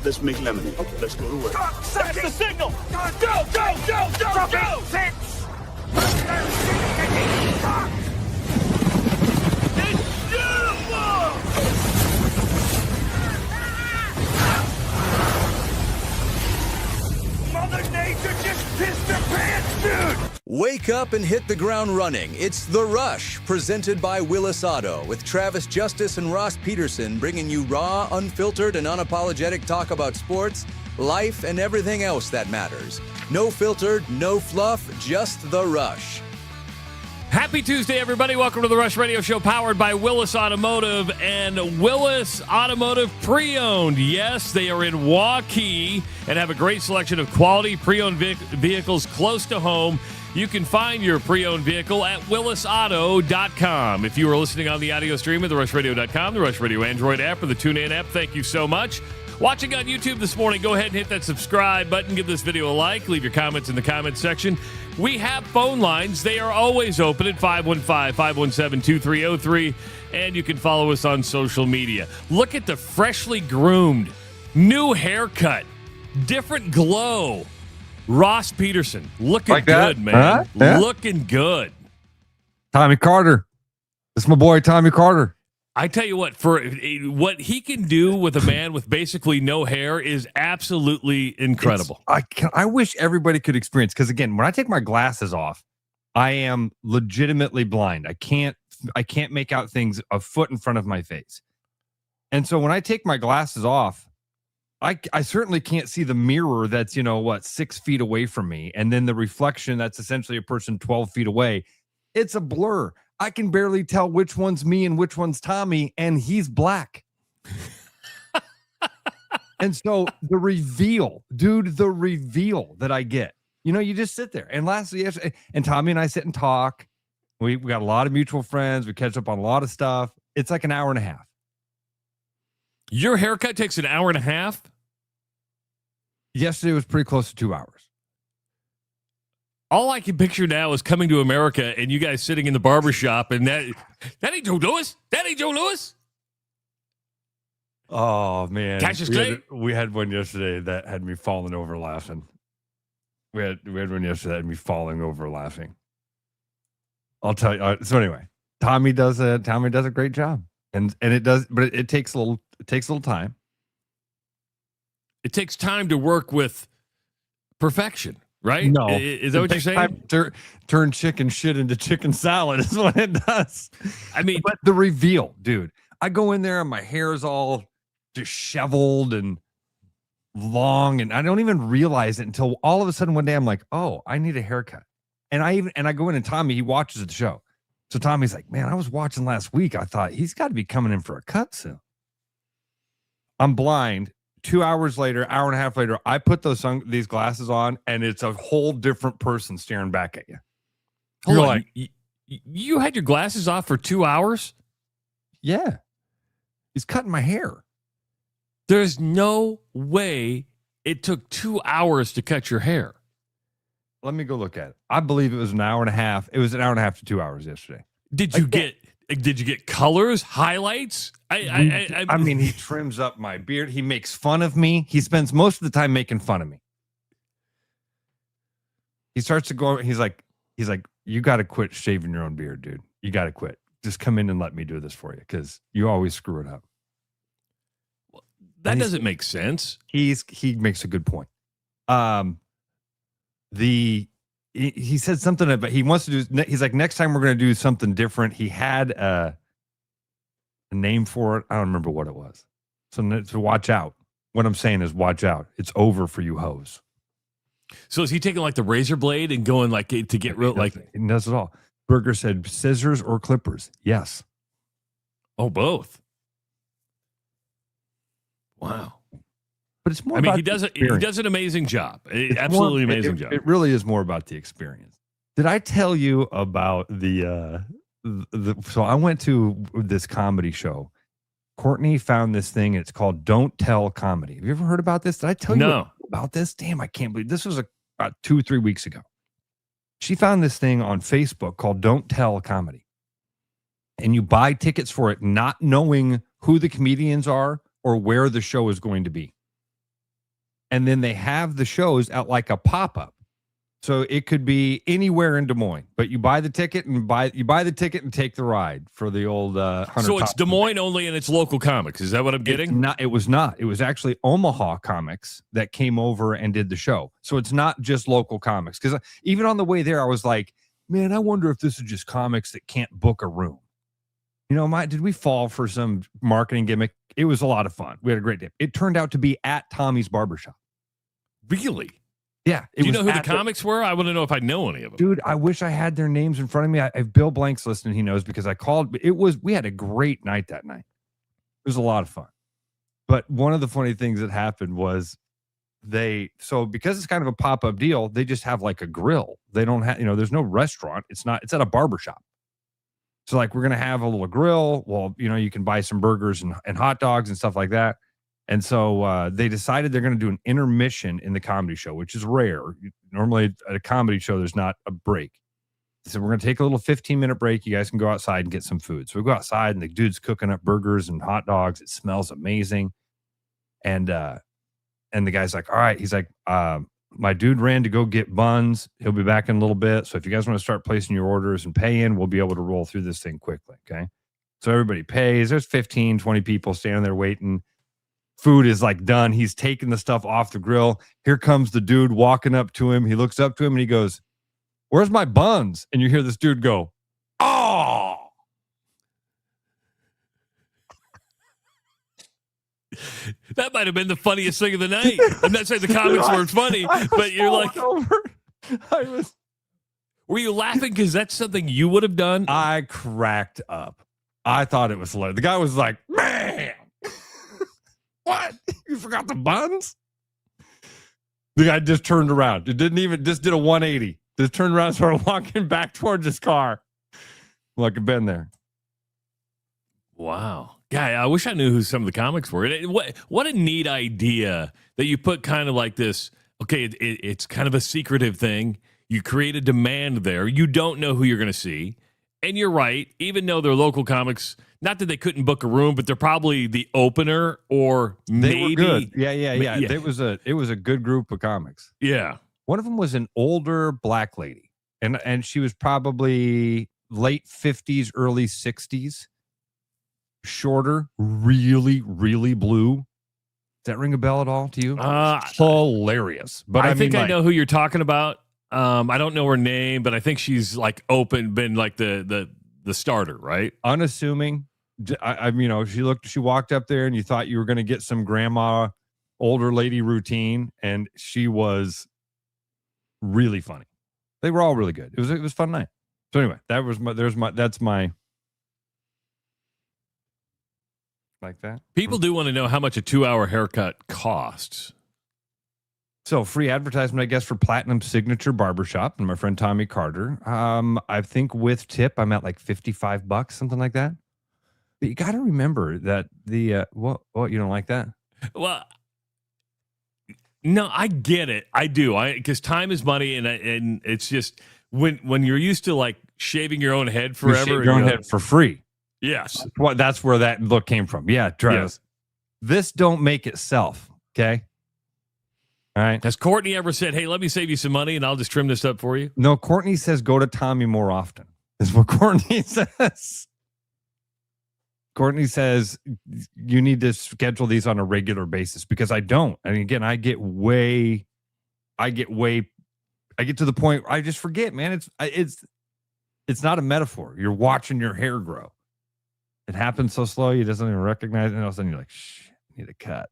Let's make lemonade. Okay. Let's go to work. That's the signal. Go, go, go, go, go. It's beautiful. Mother Nature just pissed her pants, dude. Wake up and hit the ground running. It's The Rush, presented by Willis Auto, with Travis Justice and Ross Peterson bringing you raw, unfiltered, and unapologetic talk about sports, life, and everything else that matters. No filtered, no fluff, just The Rush. Happy Tuesday, everybody. Welcome to the Rush Radio Show, powered by Willis Automotive and Willis Automotive Pre-Owned. Yes, they are in Waukee and have a great selection of quality pre-owned vehicles close to home. You can find your pre-owned vehicle at willisauto.com. If you are listening on the audio stream at therushradio.com, the Rush Radio Android app, or the TuneIn app, thank you so much. Watching on YouTube this morning, go ahead and hit that subscribe button. Give this video a like. Leave your comments in the comments section. We have phone lines. They are always open at 515-517-2303. And you can follow us on social media. Look at the freshly groomed, new haircut, different glow. Ross Peterson, looking like good, man. Huh? Yeah. Looking good. Tommy Carter. It's my boy, Tommy Carter. I tell you what, for what he can do with a man with basically no hair is absolutely incredible. I wish everybody could experience, because again, when I take my glasses off, I am legitimately blind. I can't make out things a foot in front of my face. And so when I take my glasses off, I certainly can't see the mirror that's, 6 feet away from me. And then the reflection that's essentially a person 12 feet away. It's a blur. I can barely tell which one's me and which one's Tommy, and he's black. And so the reveal that I get, you just sit there. And lastly, and Tommy and I sit and talk. We got a lot of mutual friends. We catch up on a lot of stuff. It's like an hour and a half. Your haircut takes an hour and a half? Yesterday was pretty close to 2 hours. All I can picture now is Coming to America and you guys sitting in the barbershop and that ain't Joe Louis? That ain't Joe Louis? Oh, man. Cassius Clay? We had one yesterday that had me falling over laughing. We had one yesterday that had me falling over laughing. I'll tell you. So anyway, Tommy does a great job. And it does, but it takes a little time. It takes time to work with perfection, right? No, is that what you're saying? Turn chicken shit into chicken salad is what it does. I mean, but the reveal, dude. I go in there and my hair is all disheveled and long, and I don't even realize it until all of a sudden one day I'm like, oh, I need a haircut. And I go in and Tommy, he watches the show. So Tommy's like, man, I was watching last week. I thought he's got to be coming in for a cut soon. I'm blind. 2 hours later, hour and a half later, I put these glasses on, and it's a whole different person staring back at you. Hold on. Like, you had your glasses off for 2 hours? Yeah. He's cutting my hair. There's no way it took 2 hours to cut your hair. Let me go look at it. I believe it was an hour and a half. It was an hour and a half to 2 hours yesterday. Did you get colors, highlights? I mean, he trims up my beard. He makes fun of me. He spends most of the time making fun of me. He starts to go. He's like, you got to quit shaving your own beard, dude. You got to quit. Just come in and let me do this for you, because you always screw it up. Well, that doesn't make sense. He makes a good point. He said something about he wants to do. He's like, next time we're going to do something different. He had a name for it. I don't remember what it was. So watch out. What I'm saying is watch out. It's over for you hoes. So is he taking like the razor blade and going like to get real like? He does it all. Berger said scissors or clippers. Yes. Oh, both. Wow. But it's more. I mean, he does an amazing job. Absolutely amazing job. It really is more about the experience. Did I tell you about so I went to this comedy show. Courtney found this thing. It's called Don't Tell Comedy. Have you ever heard about this? Did I tell you about this? Damn, I can't believe this was about 2 or 3 weeks ago. She found this thing on Facebook called Don't Tell Comedy. And you buy tickets for it not knowing who the comedians are or where the show is going to be. And then they have the shows at like a pop-up. So it could be anywhere in Des Moines, but you buy the ticket and take the ride for the old 100. So it's Des Moines only and it's local comics. Is that what I'm getting? It was not. It was actually Omaha Comics that came over and did the show. So it's not just local comics. Because even on the way there, I was like, man, I wonder if this is just comics that can't book a room. Did we fall for some marketing gimmick? It was a lot of fun. We had a great day. It turned out to be at Tommy's Barbershop. Really? Yeah. Do you know who the comics were? I want to know if I know any of them. Dude, I wish I had their names in front of me. I have Bill Blank's listening. He knows because I called. We had a great night that night. It was a lot of fun. But one of the funny things that happened was because it's kind of a pop-up deal, they just have like a grill. They don't have, there's no restaurant. It's at a barbershop. So like, we're going to have a little grill. Well, you can buy some burgers and hot dogs and stuff like that. And so they decided they're going to do an intermission in the comedy show, which is rare. Normally at a comedy show, there's not a break. They said, we're going to take a little 15-minute break. You guys can go outside and get some food. So we go outside and the dude's cooking up burgers and hot dogs. It smells amazing. And the guy's like, all right. He's like, my dude ran to go get buns. He'll be back in a little bit. So if you guys want to start placing your orders and pay in, we'll be able to roll through this thing quickly. Okay. So everybody pays. There's 15, 20 people standing there waiting. Food is like done. He's taking the stuff off the grill. Here comes the dude walking up to him. He looks up to him and he goes, where's my buns? And you hear this dude go, oh. That might have been the funniest thing of the night. I'm not saying the comics weren't funny, but you're like, were you laughing because that's something you would have done? I cracked up. I thought it was hilarious. The guy was like, man, what? You forgot the buns? The guy just turned around. It just did a 180. Just turned around and started walking back towards his car. Like I've been there. Wow. Guy, I wish I knew who some of the comics were. What a neat idea that you put kind of like this. Okay, it's kind of a secretive thing. You create a demand there. You don't know who you're going to see. And you're right. Even though they're local comics, not that they couldn't book a room, but they're probably the opener or maybe. They were good. Yeah. It was a good group of comics. Yeah. One of them was an older black lady. And she was probably late 50s, early 60s. Shorter, really, really blue. Does that ring a bell at all to you? Hilarious. But I think I know who you're talking about. I don't know her name, but I think she's like been like the starter, right? Unassuming. She walked up there and you thought you were going to get some grandma, older lady routine, and she was really funny. They were all really good. It was a fun night. So anyway, that's my like that. People do want to know how much a 2-hour haircut costs. So free advertisement, I guess, for Platinum Signature Barbershop and my friend Tommy Carter. I think with tip, I'm at like $55, something like that. But you got to remember that what you don't like that? Well, no, I get it. I do. Because time is money, and it's just when you're used to like shaving your own head forever, you shave your own head for free. Yes. That's where that look came from. Yeah, Travis. Yeah. This don't make itself. Okay. All right. Has Courtney ever said, hey, let me save you some money and I'll just trim this up for you? No, Courtney says go to Tommy more often. Is what Courtney says. Courtney says you need to schedule these on a regular basis because I don't. And again, I get to the point I just forget, man. It's not a metaphor. You're watching your hair grow. It happens so slow, you doesn't even recognize it. And all of a sudden you're like, shh, I need a cut.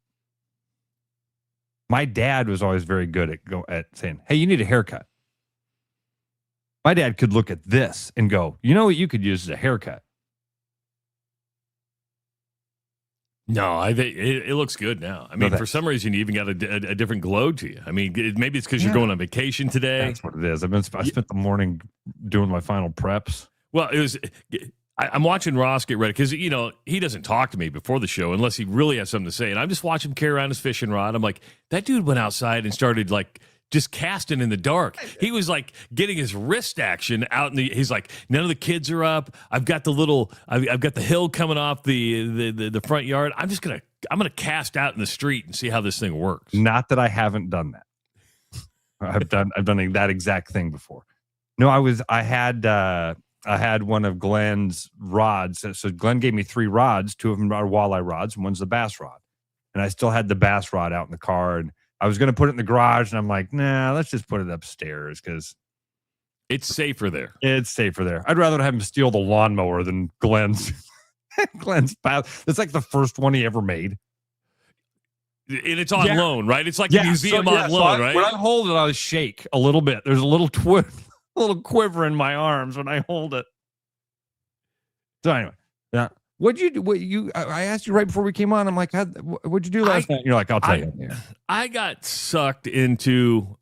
My dad was always very good at saying, hey, you need a haircut. My dad could look at this and go, you know what you could use as a haircut? No, it looks good now. I mean, for some reason, you even got a different glow to you. I mean, maybe it's because you're going on vacation today. That's what it is. I spent the morning doing my final preps. Well, I'm watching Ross get ready because, he doesn't talk to me before the show unless he really has something to say. And I'm just watching him carry around his fishing rod. I'm like, that dude went outside and started like just casting in the dark. He was like getting his wrist action out he's like, none of the kids are up. I've got the hill coming off the front yard. I'm gonna cast out in the street and see how this thing works. Not that I haven't done that. I've done that exact thing before. No, I had one of Glenn's rods. So Glenn gave me 3 rods. 2 of them are walleye rods, and one's the bass rod. And I still had the bass rod out in the car, and I was going to put it in the garage, and I'm like, nah, let's just put it upstairs because it's safer there. It's safer there. I'd rather have him steal the lawnmower than Glenn's bass. It's like the first one he ever made. And it's on loan, right? It's like a museum on loan, right? When I hold it, I shake a little bit. There's a little quiver in my arms when I hold it. So anyway, yeah. What'd you do? I asked you right before we came on. I'm like, what'd you do last night? And you're like, I'll tell you. Yeah. I got sucked into,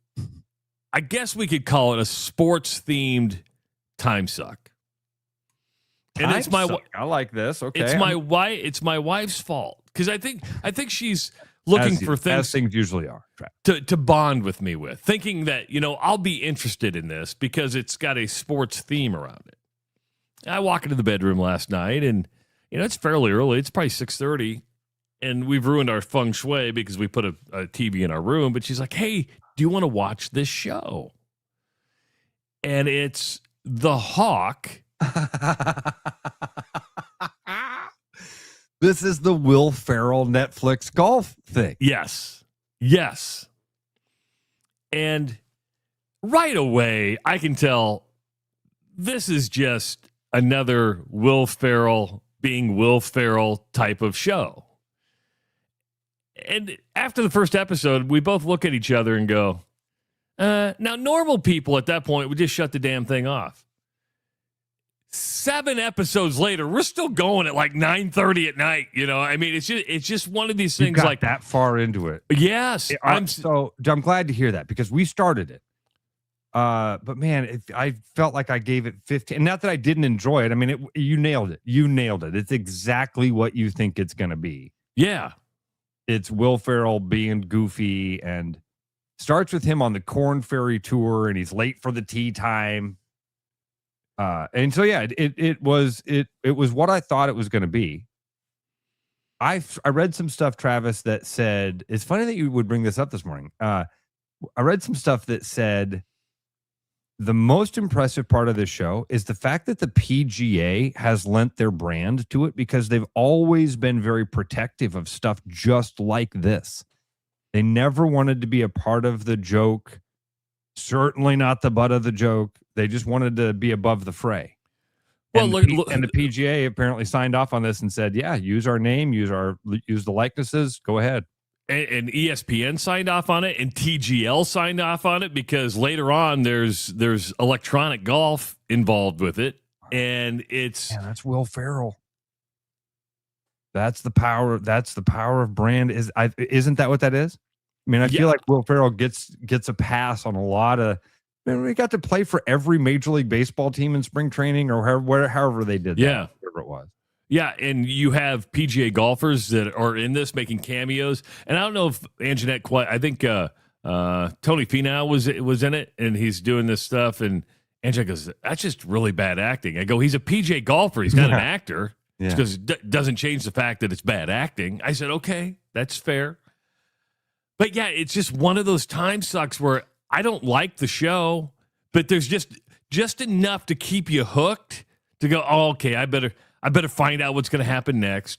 I guess we could call it a sports-themed time suck. And it's my. I like this. Okay, it's my wife. It's my wife's fault because I think she's looking for things, as things usually are, to bond with me with, thinking that I'll be interested in this because it's got a sports theme around it. I walk into the bedroom last night, and it's fairly early. It's probably 6:30, and we've ruined our feng shui because we put a TV in our room. But she's like, "Hey, do you want to watch this show?" And it's The Hawk. This is the Will Ferrell Netflix golf thing. Yes. And right away, I can tell this is just another Will Ferrell being Will Ferrell type of show. And after the first episode, we both look at each other and go, now normal people at that point would just shut the damn thing off. 7 episodes later, we're still going at like 9:30 at night. I mean, it's just one of these things. You got like that far into it. Yes, I'm glad to hear that because we started it. But man, I felt like I gave it 15. And not that I didn't enjoy it. I mean, you nailed it. It's exactly what you think it's going to be. Yeah, it's Will Ferrell being goofy and starts with him on the Corn Ferry tour, and he's late for the tee time. And so yeah, it was what I thought it was going to be. I read some stuff, Travis, that said it's funny that you would bring this up this morning. I read some stuff that said the most impressive part of this show is the fact that the PGA has lent their brand to it because they've always been very protective of stuff just like this. They never wanted to be a part of the joke. Certainly not the butt of the joke. They just wanted to be above the fray. Well, and the PGA apparently signed off on this and said, "Yeah, use our name, use the likenesses. Go ahead." And ESPN signed off on it, and TGL signed off on it because later on there's electronic golf involved with it, and that's Will Ferrell. That's the power. That's the power of brand. Isn't that what that is? I mean, I feel like Will Ferrell gets a pass on a lot of. I mean, we got to play for every Major League Baseball team in spring training or however they did that. Yeah, whatever it was. Yeah, and you have PGA golfers that are in this making cameos. And I don't know if Anjanette quite. I think Tony Finau was in it, and he's doing this stuff. And Anjanette goes, "That's just really bad acting." I go, "He's a PGA golfer. He's not an actor." Because it doesn't change the fact that it's bad acting. I said, "Okay, that's fair." But yeah, it's just one of those time sucks where I don't like the show, but there's just enough to keep you hooked to go, "Oh, okay, I better find out what's going to happen next."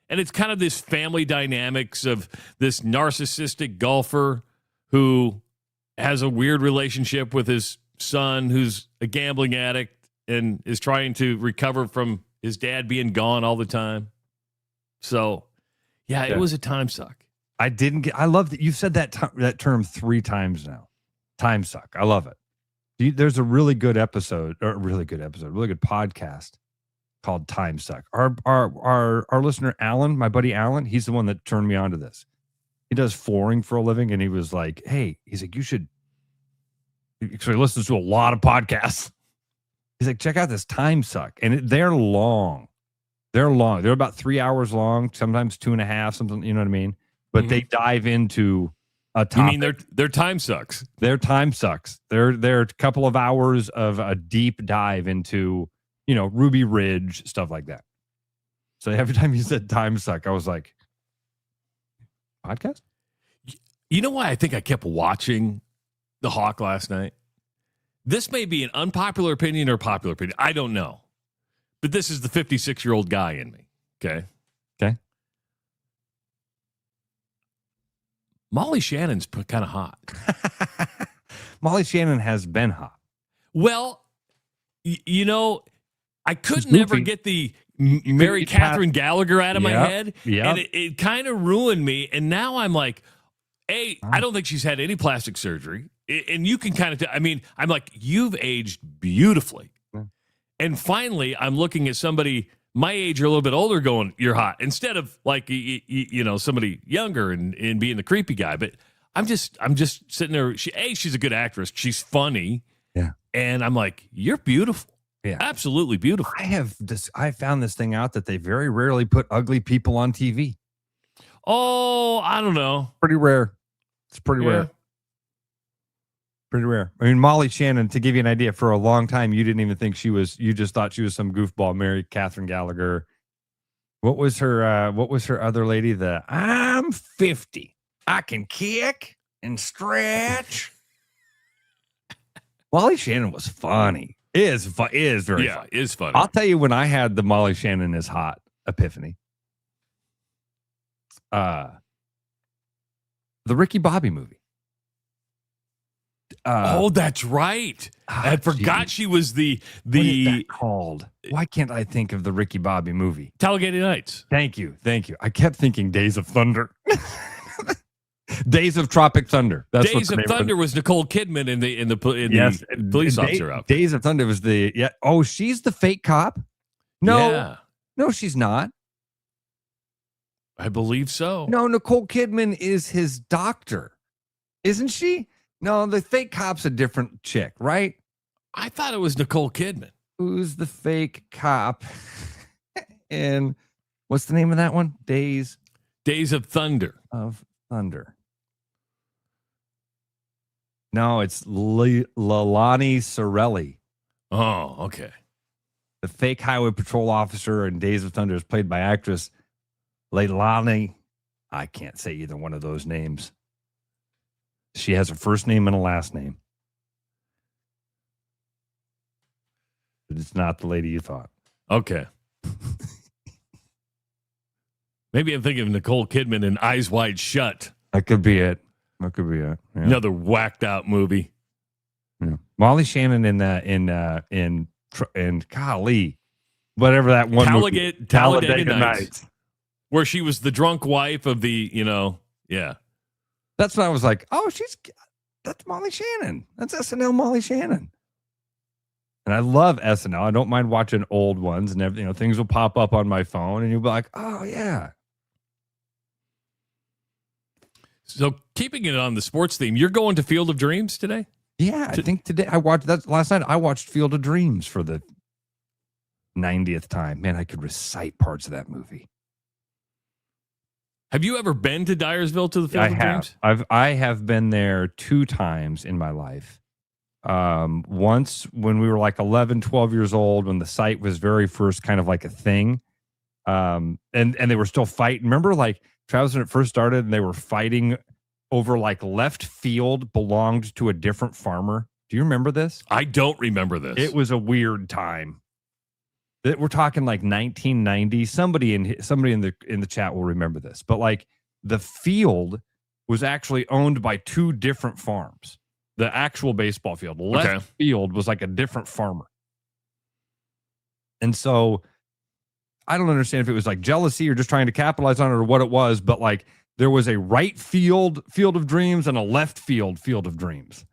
And it's kind of this family dynamics of this narcissistic golfer who has a weird relationship with his son who's a gambling addict and is trying to recover from his dad being gone all the time. So, yeah, it was a time suck. I love that you've said that term 3 times now. Time suck. I love it. There's a really good podcast called Time Suck. Our listener Alan, my buddy Alan, he's the one that turned me on to this. He does flooring for a living, and he was like, "Hey," he's like, "you should." So he listens to a lot of podcasts. He's like, "Check out this Time Suck," and they're long. They're about 3 hours long, sometimes 2.5, something. You know what I mean? But they dive into a topic. You mean their time sucks? Their time sucks. They're a couple of hours of a deep dive into, Ruby Ridge, stuff like that. So every time you said time suck, I was like, podcast? You know why I think I kept watching the Hawk last night? This may be an unpopular opinion or popular opinion. I don't know. But this is the 56-year-old guy in me. Okay. Molly Shannon's kind of hot. Molly Shannon has been hot. Well, I could never get the Mary Catherine Gallagher out of my head. Yeah. And it kind of ruined me. And now I'm like, I don't think she's had any plastic surgery. And you can kind of, I'm like, you've aged beautifully. Yeah. And finally, I'm looking at somebody my age or a little bit older going, you're hot. Instead of like, somebody younger and being the creepy guy. But I'm just sitting there. She's a good actress. She's funny. Yeah. And I'm like, you're beautiful. Yeah. Absolutely beautiful. I found this thing out that they very rarely put ugly people on TV. Oh, I don't know. Pretty rare. It's pretty rare. Pretty rare. I mean, Molly Shannon, to give you an idea, for a long time, you didn't even think you just thought she was some goofball, Mary Catherine Gallagher. What was her other lady? I'm 50. I can kick and stretch. Molly Shannon was funny. Is very funny. Is funny. I'll tell you when I had the Molly Shannon is hot epiphany. The Ricky Bobby movie. That's right. I forgot she was the what is that called? Why can't I think of the Ricky Bobby movie? Talladega Nights. Thank you. I kept thinking Days of Thunder. Days of Tropic Thunder. That's Days of Thunder was Nicole Kidman in the police officer outfit. Days of Thunder was Oh, she's the fake cop? No, she's not. I believe so. No, Nicole Kidman is his doctor, isn't she? No, the fake cop's a different chick, right? I thought it was Nicole Kidman. Who's the fake cop? And what's the name of that one? Days of Thunder. No, it's Leilani Sorelli. Oh, okay. The fake highway patrol officer in Days of Thunder is played by actress Leilani. I can't say either one of those names. She has a first name and a last name. But it's not the lady you thought. Okay. Maybe I'm thinking of Nicole Kidman in Eyes Wide Shut. That could be it. Yeah. Another whacked out movie. Yeah. Molly Shannon in golly, whatever that one Talladega Nights, where she was the drunk wife of the, yeah. That's when I was like, oh, that's Molly Shannon. That's SNL Molly Shannon. And I love SNL. I don't mind watching old ones and everything. Things will pop up on my phone and you'll be like, oh, yeah. So keeping it on the sports theme, you're going to Field of Dreams today? Yeah, I think today last night I watched Field of Dreams for the 90th time. Man, I could recite parts of that movie. Have you ever been to Dyersville to the Field of Dreams? I have been there 2 times in my life. Once when we were like 11, 12 years old, when the site was very first kind of like a thing. And they were still fighting. Remember, like, Travis, when it first started and they were fighting over like left field belonged to a different farmer. Do you remember this? I don't remember this. It was a weird time. We're talking like 1990. Somebody in the chat will remember this. But like the field was actually owned by 2 different farms. The actual baseball field, left field, was like a different farmer. And so I don't understand if it was like jealousy or just trying to capitalize on it or what it was, but like there was a right field of dreams and a left field of dreams.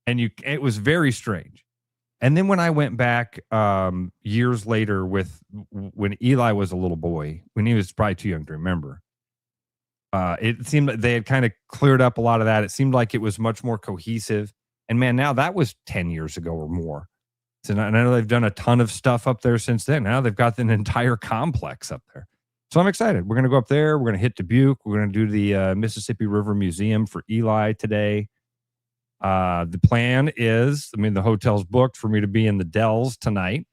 And it was very strange. And then when I went back years later when Eli was a little boy, when he was probably too young to remember, it seemed like they had kind of cleared up a lot of that. It seemed like it was much more cohesive. And man, now that was 10 years ago or more. So I know they've done a ton of stuff up there since then. Now they've got an entire complex up there. So I'm excited. We're going to go up there. We're going to hit Dubuque. We're going to do the Mississippi River Museum for Eli today. The plan is, the hotel's booked for me to be in the Dells tonight.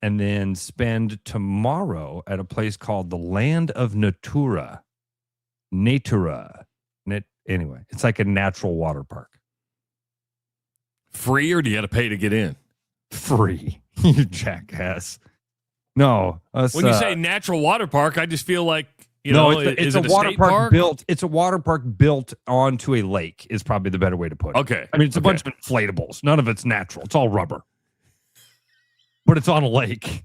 and then spend tomorrow at a place called the Land of Natura. Anyway, it's like a natural water park. Free, or do you got to pay to get in? Free. You jackass. No. When you say natural water park, I just feel like, it's a water state park built. It's a water park built onto a lake is probably the better way to put it. Okay. I mean, it's a bunch of inflatables. None of it's natural. It's all rubber. But it's on a lake.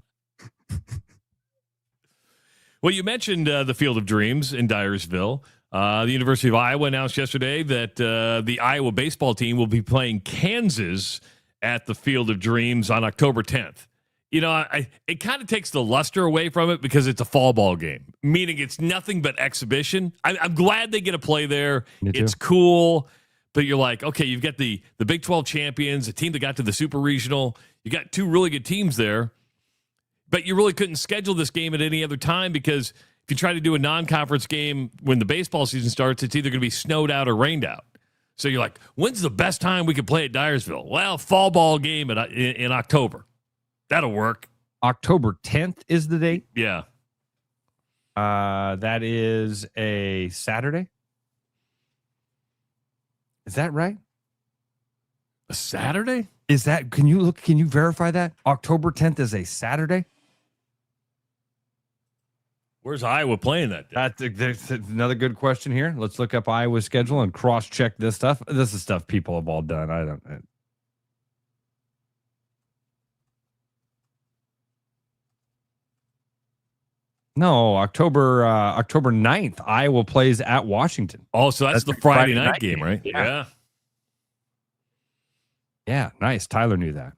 Well, you mentioned the Field of Dreams in Dyersville. The University of Iowa announced yesterday that the Iowa baseball team will be playing Kansas at the Field of Dreams on October 10th. It kind of takes the luster away from it because it's a fall ball game, meaning it's nothing but exhibition. I'm glad they get to play there. It's cool, but you're like, okay, you've got the Big 12 champions, a team that got to the Super Regional. You got two really good teams there, but you really couldn't schedule this game at any other time because if you try to do a non-conference game when the baseball season starts, it's either going to be snowed out or rained out. So you're like, when's the best time we could play at Dyersville? Well, fall ball game in October. That'll work. October 10th is the date? Yeah. That is a Saturday? Is that right? A Saturday? Is that, can you verify that? October 10th is a Saturday? Where's Iowa playing that day? That's another good question here. Let's look up Iowa's schedule and cross-check this stuff. This is stuff people have all done. I don't. No, October 9th, Iowa plays at Washington. Oh, so that's the Friday night game, right? Yeah. Yeah, nice. Tyler knew that.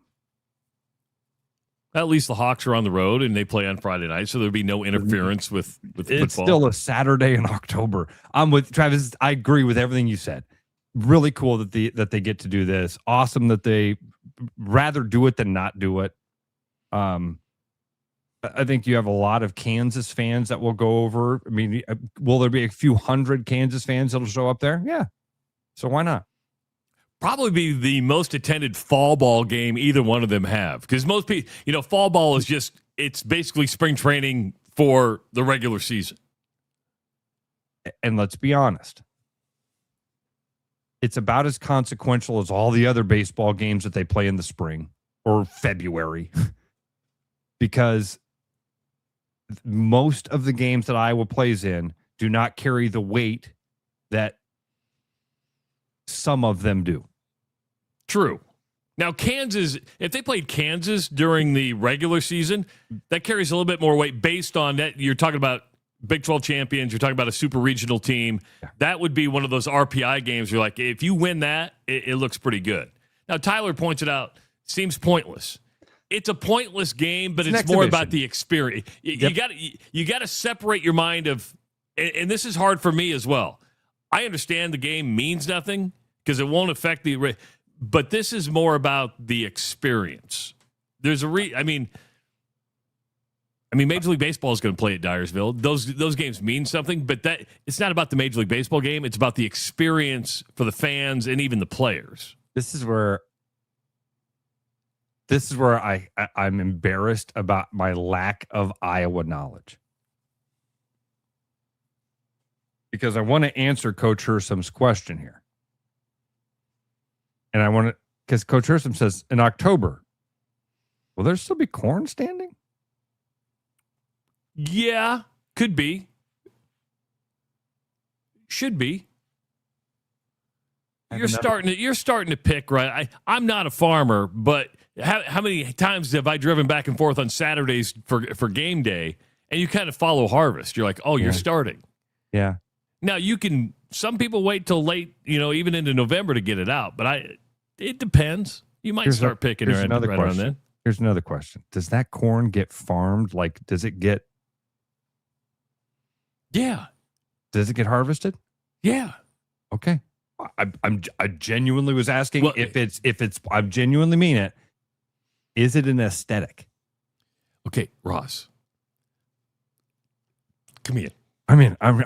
At least the Hawks are on the road and they play on Friday night, so there'll be no interference with football. It's still a Saturday in October. I'm with Travis. I agree with everything you said. Really cool that they get to do this. Awesome that they rather do it than not do it. I think you have a lot of Kansas fans that will go over. I mean, will there be a few hundred Kansas fans that'll show up there? Yeah. So why not? Probably be the most attended fall ball game either one of them have. Because most people, fall ball is it's basically spring training for the regular season. And let's be honest. It's about as consequential as all the other baseball games that they play in the spring or February. Because most of the games that Iowa plays in do not carry the weight that some of them do. True. Now, Kansas, if they played Kansas during the regular season, that carries a little bit more weight based on that. You're talking about Big 12 champions. You're talking about a super regional team. Yeah. That would be one of those RPI games. You're like, if you win that, it looks pretty good. Now, Tyler points it out. Seems pointless. It's a pointless game, but it's more about the experience. You got to separate your mind of, and this is hard for me as well. I understand the game means nothing because it won't affect but this is more about the experience. There's I mean, Major League Baseball is going to play at Dyersville. Those games mean something, but that it's not about the Major League Baseball game. It's about the experience for the fans and even the players. This is where I'm embarrassed about my lack of Iowa knowledge. Because I want to answer Coach Hersum's question here. And because Coach Hersum says in October, will there still be corn standing? Yeah, could be. Should be. You're starting to pick, right? I'm not a farmer, but how many times have I driven back and forth on Saturdays for game day, and you kind of follow harvest? You're like, oh, you're starting. Yeah. Now some people wait till late, even into November to get it out, but it depends. You might start picking right around then. Here's another question. Does that corn get farmed? Like, does it get? Yeah. Does it get harvested? Yeah. Okay. I genuinely was asking if it's I genuinely mean it. Is it an aesthetic? Okay, Ross. Come here. I mean, I'm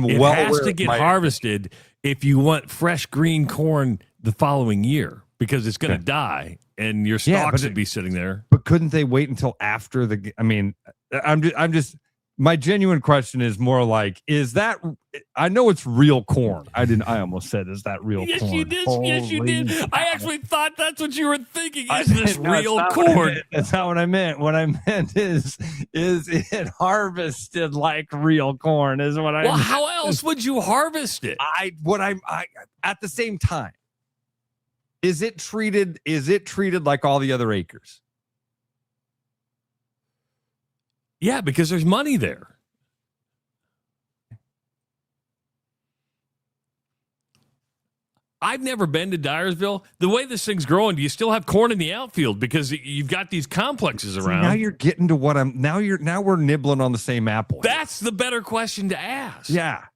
it well has to get harvested if you want fresh green corn the following year because it's going to die and your stocks would be sitting there. But couldn't they wait until after the? I mean, I'm just. My genuine question is more like, is that? I know it's real corn. I almost said, is that real corn? You did. Yes, you did. I actually thought that's what you were thinking. Is this No, real corn? That's not what I meant. What I meant is it harvested like real corn? Is what I. Well, meant. how else would you harvest it? I at the same time. Is it treated like all the other acres? Yeah, because there's money there. I've never been to Dyersville. The way this thing's growing, do you still have corn in the outfield? Because you've got these complexes around. Now you're getting to what now we're nibbling on the same apple. That's the better question to ask. Yeah.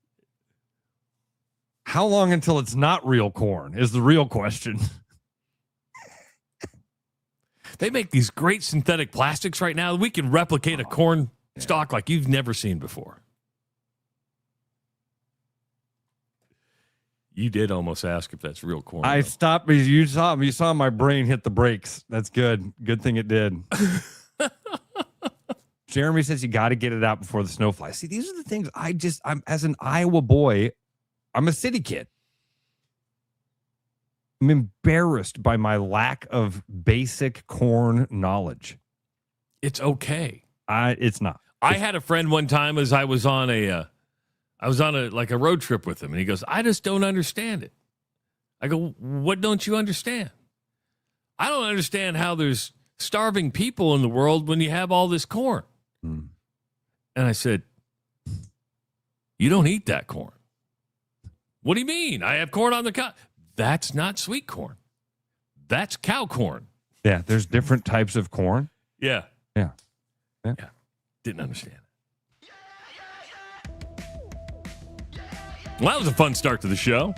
How long until it's not real corn is the real question. They make these great synthetic plastics right now. We can replicate a corn stalk like you've never seen before. You did almost ask if that's real corn. I stopped because you saw my brain hit the brakes. That's good. Good thing it did. Jeremy says you got to get it out before the snow flies. See, these are the things I'm as an Iowa boy, I'm a city kid. I'm embarrassed by my lack of basic corn knowledge. It's okay. It's not. I had a friend one time as I was on a road trip with him, and he goes, "I just don't understand it." I go, "What don't you understand?" "I don't understand how there's starving people in the world when you have all this corn." And I said, "You don't eat that corn." "What do you mean? I have corn on the cob." "That's not sweet corn. That's cow corn." Yeah, there's different types of corn. Yeah. Yeah. Didn't understand. Well, that was a fun start to the show.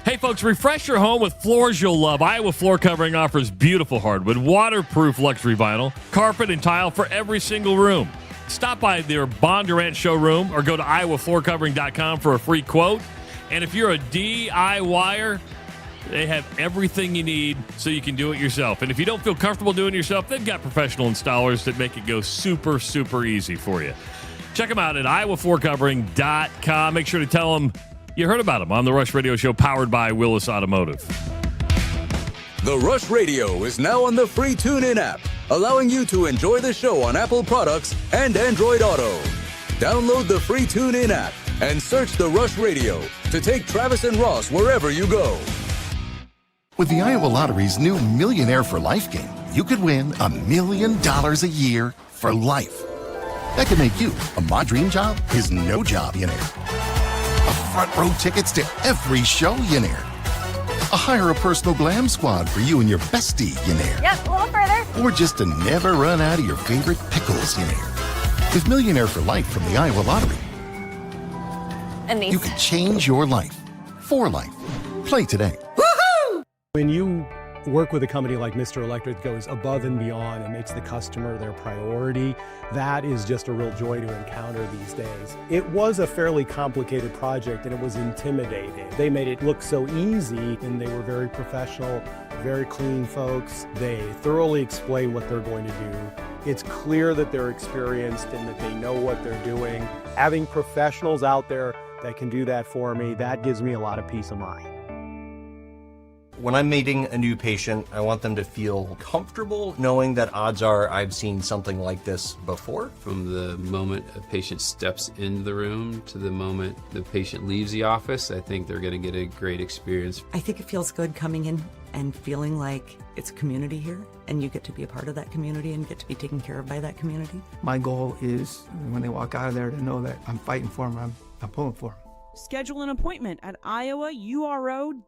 Hey, folks, refresh your home with floors you'll love. Iowa Floor Covering offers beautiful hardwood, waterproof luxury vinyl, carpet, and tile for every single room. Stop by their Bondurant showroom or go to iowafloorcovering.com for a free quote. And if you're a DIYer, they have everything you need so you can do it yourself. And if you don't feel comfortable doing it yourself, they've got professional installers that make it go super, super easy for you. Check them out at iowafloorcovering.com. Make sure to tell them you heard about them on the Rush Radio Show powered by Willis Automotive. The Rush Radio is now on the free TuneIn app, allowing you to enjoy the show on Apple products and Android Auto. Download the free TuneIn app and search The Rush Radio to take Travis and Ross wherever you go. With the Iowa Lottery's new Millionaire for Life game, you could win $1 million a year for life. That could make you a My Dream Job is No Job-ionaire. A front row tickets to every show-yonaire. A hire a personal glam squad for you and your bestie-yonaire. Yep, a little further. Or just to never run out of your favorite pickles-yonaire. With Millionaire for Life from the Iowa Lottery, And these. you can change your life for life. Play today. When you work with a company like Mr. Electric that goes above and beyond and makes the customer their priority, that is just a real joy to encounter these days. It was a fairly complicated project and it was intimidating. They made it look so easy and they were very professional, very clean folks. They thoroughly explain what they're going to do. It's clear that they're experienced and that they know what they're doing. Having professionals out there that can do that for me, that gives me a lot of peace of mind. When I'm meeting a new patient, I want them to feel comfortable knowing that odds are I've seen something like this before. From the moment a patient steps into the room to the moment the patient leaves the office, I think they're going to get a great experience. I think it feels good coming in and feeling like it's a community here and you get to be a part of that community and get to be taken care of by that community. My goal is when they walk out of there to know that I'm fighting for them, I'm pulling for them. Schedule an appointment at iowauro.com.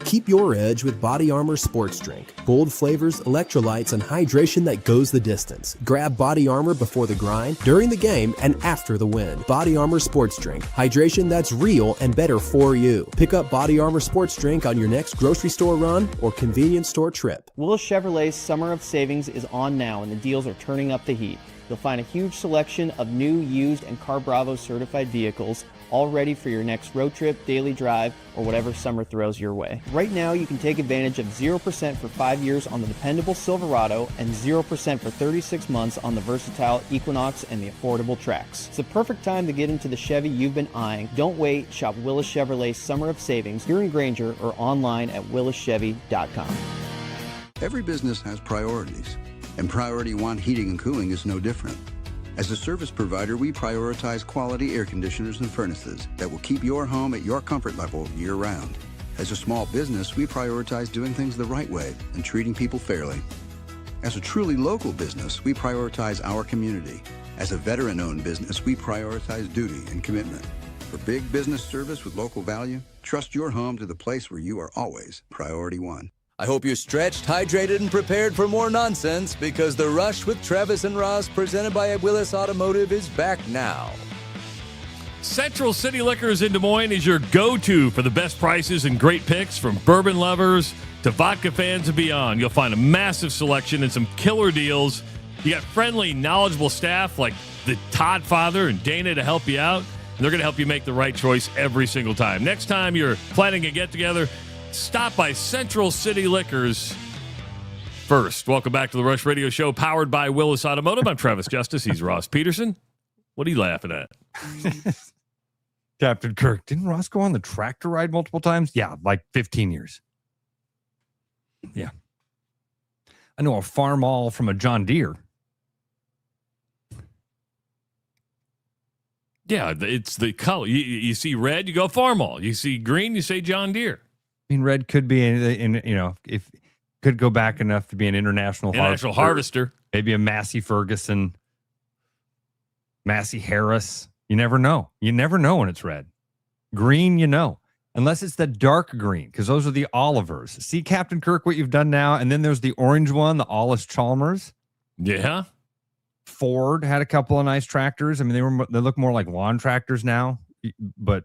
Keep your edge with Body Armor Sports Drink. Bold flavors, electrolytes, and hydration that goes the distance. Grab Body Armor before the grind, during the game, and after the win. Body Armor Sports Drink. Hydration that's real and better for you. Pick up Body Armor Sports Drink on your next grocery store run or convenience store trip. Willis Chevrolet's Summer of Savings is on now, and the deals are turning up the heat. You'll find a huge selection of new, used, and Car Bravo certified vehicles, all ready for your next road trip, daily drive, or whatever summer throws your way. Right now, you can take advantage of 0% for 5 years on the dependable Silverado and 0% for 36 months on the versatile Equinox and the affordable Trax. It's the perfect time to get into the Chevy you've been eyeing. Don't wait. Shop Willis Chevrolet's Summer of Savings here in Granger or online at willischevy.com. Every business has priorities, and Priority One Heating and Cooling is no different. As a service provider, we prioritize quality air conditioners and furnaces that will keep your home at your comfort level year-round. As a small business, we prioritize doing things the right way and treating people fairly. As a truly local business, we prioritize our community. As a veteran-owned business, we prioritize duty and commitment. For big business service with local value, trust your home to the place where you are always Priority One. I hope you're stretched, hydrated, and prepared for more nonsense, because The Rush with Travis and Ross, presented by Willis Automotive, is back now. Central City Liquors in Des Moines is your go-to for the best prices and great picks from bourbon lovers to vodka fans and beyond. You'll find a massive selection and some killer deals. You got friendly, knowledgeable staff like the Todd Father and Dana to help you out. And they're going to help you make the right choice every single time. Next time you're planning a get-together, stop by Central City Liquors first. Welcome back to the Rush Radio Show, powered by Willis Automotive. I'm Travis Justice. He's Ross Peterson. What are you laughing at? Captain Kirk, didn't Ross go on the tractor ride multiple times? Yeah, like 15 years. Yeah. I know a farm all from a John Deere. Yeah, it's the color. You see red, you go Farmall. You see green, you say John Deere. I mean, red could be if could go back enough to be an international harvester. Maybe a Massey Ferguson, Massey Harris. You never know. You never know when it's red. Green, unless it's the dark green, because those are the Olivers. See, Captain Kirk, what you've done now, and then there's the orange one, the Ollis Chalmers. Yeah. Ford had a couple of nice tractors. I mean, they look more like lawn tractors now, but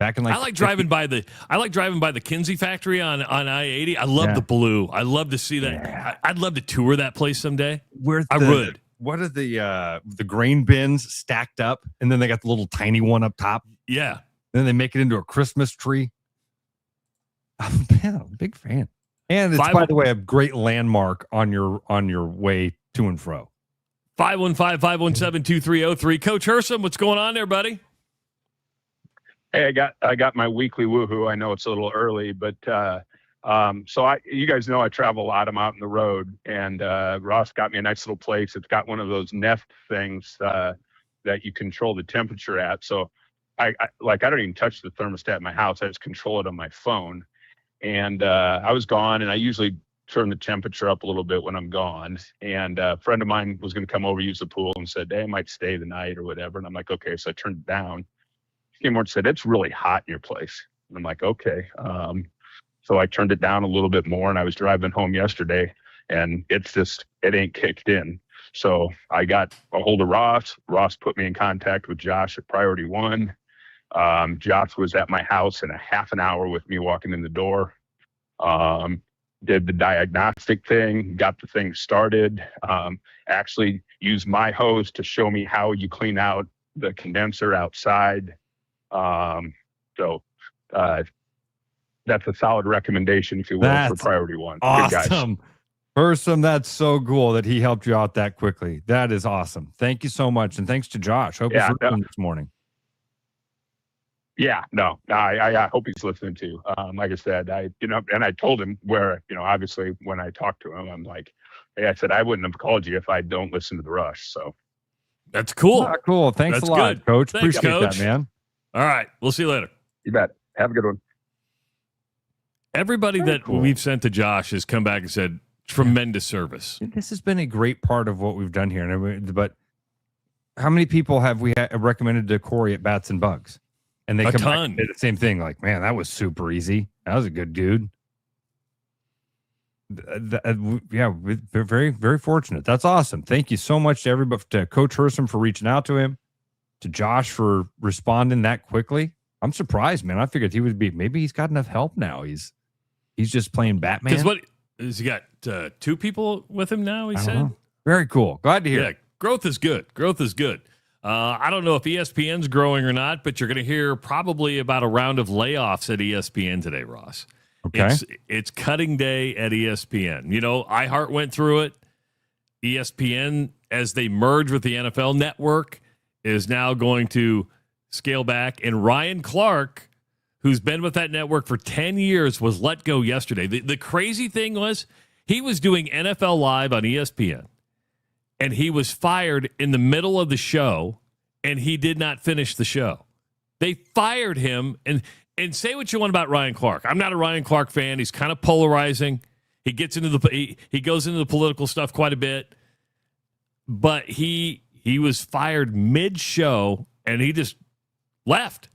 back in I like driving by the Kinsey factory on I-80. I love the blue. I love to see that. Yeah. I'd love to tour that place someday. I would. What are the grain bins stacked up, and then they got the little tiny one up top? Yeah. Then they make it into a Christmas tree. I'm a big fan. And it's, by the way, a great landmark on your way to and fro. 515-517-2303. Coach Hersom, what's going on there, buddy? Hey, I got my weekly woohoo. I know it's a little early, but you guys know I travel a lot. I'm out on the road, and Ross got me a nice little place. It's got one of those Nest things that you control the temperature at. So I don't even touch the thermostat in my house. I just control it on my phone. And I was gone, and I usually turn the temperature up a little bit when I'm gone. And a friend of mine was going to come over, use the pool, and said, hey, I might stay the night or whatever. And I'm like, okay. So I turned it down. He came over and said, it's really hot in your place. And I'm like, okay. So I turned it down a little bit more, and I was driving home yesterday, and it ain't kicked in. So I got a hold of Ross. Ross put me in contact with Josh at Priority One. Josh was at my house in a half an hour with me walking in the door. Did the diagnostic thing, got the thing started, actually used my hose to show me how you clean out the condenser outside. So that's a solid recommendation, if you will, for Priority One. Awesome. Hersom, that's so cool that he helped you out that quickly. That is awesome. Thank you so much. And thanks to Josh. Hope he's listening this morning. Yeah, I hope he's listening too. Like I said, and I told him where, obviously when I talked to him, I'm like, hey, I said, I wouldn't have called you if I don't listen to the Rush. So that's cool. Cool. Thanks a lot, good. Coach. Thanks, appreciate Coach. that, man. All right. We'll see you later. You bet. Have a good one. Everybody we've sent to Josh has come back and said, tremendous service. This has been a great part of what we've done here. But how many people have we recommended to Corey at Bats and Bugs? And they come back and say the same thing, like, man, that was super easy. That was a good dude. We're very, very fortunate. That's awesome. Thank you so much to everybody, to Coach Hersom for reaching out to him, to Josh for responding that quickly. I'm surprised, man. I figured he would be, maybe he's got enough help now. He's just playing Batman. Because what has he got? 2 people with him now, he said? Very cool. Glad to hear. Yeah. It. growth is good. Growth is good. I don't know if ESPN's growing or not, but you're going to hear probably about a round of layoffs at ESPN today, Ross. Okay. It's cutting day at ESPN. You know, iHeart went through it. ESPN, as they merge with the NFL network, is now going to scale back. And Ryan Clark, who's been with that network for 10 years, was let go yesterday. The crazy thing was he was doing NFL Live on ESPN, and he was fired in the middle of the show, and he did not finish the show. They fired him, and say what you want about Ryan Clark. I'm not a Ryan Clark fan. He's kind of polarizing. He gets into he goes into the political stuff quite a bit, but he was fired mid-show, and he just left.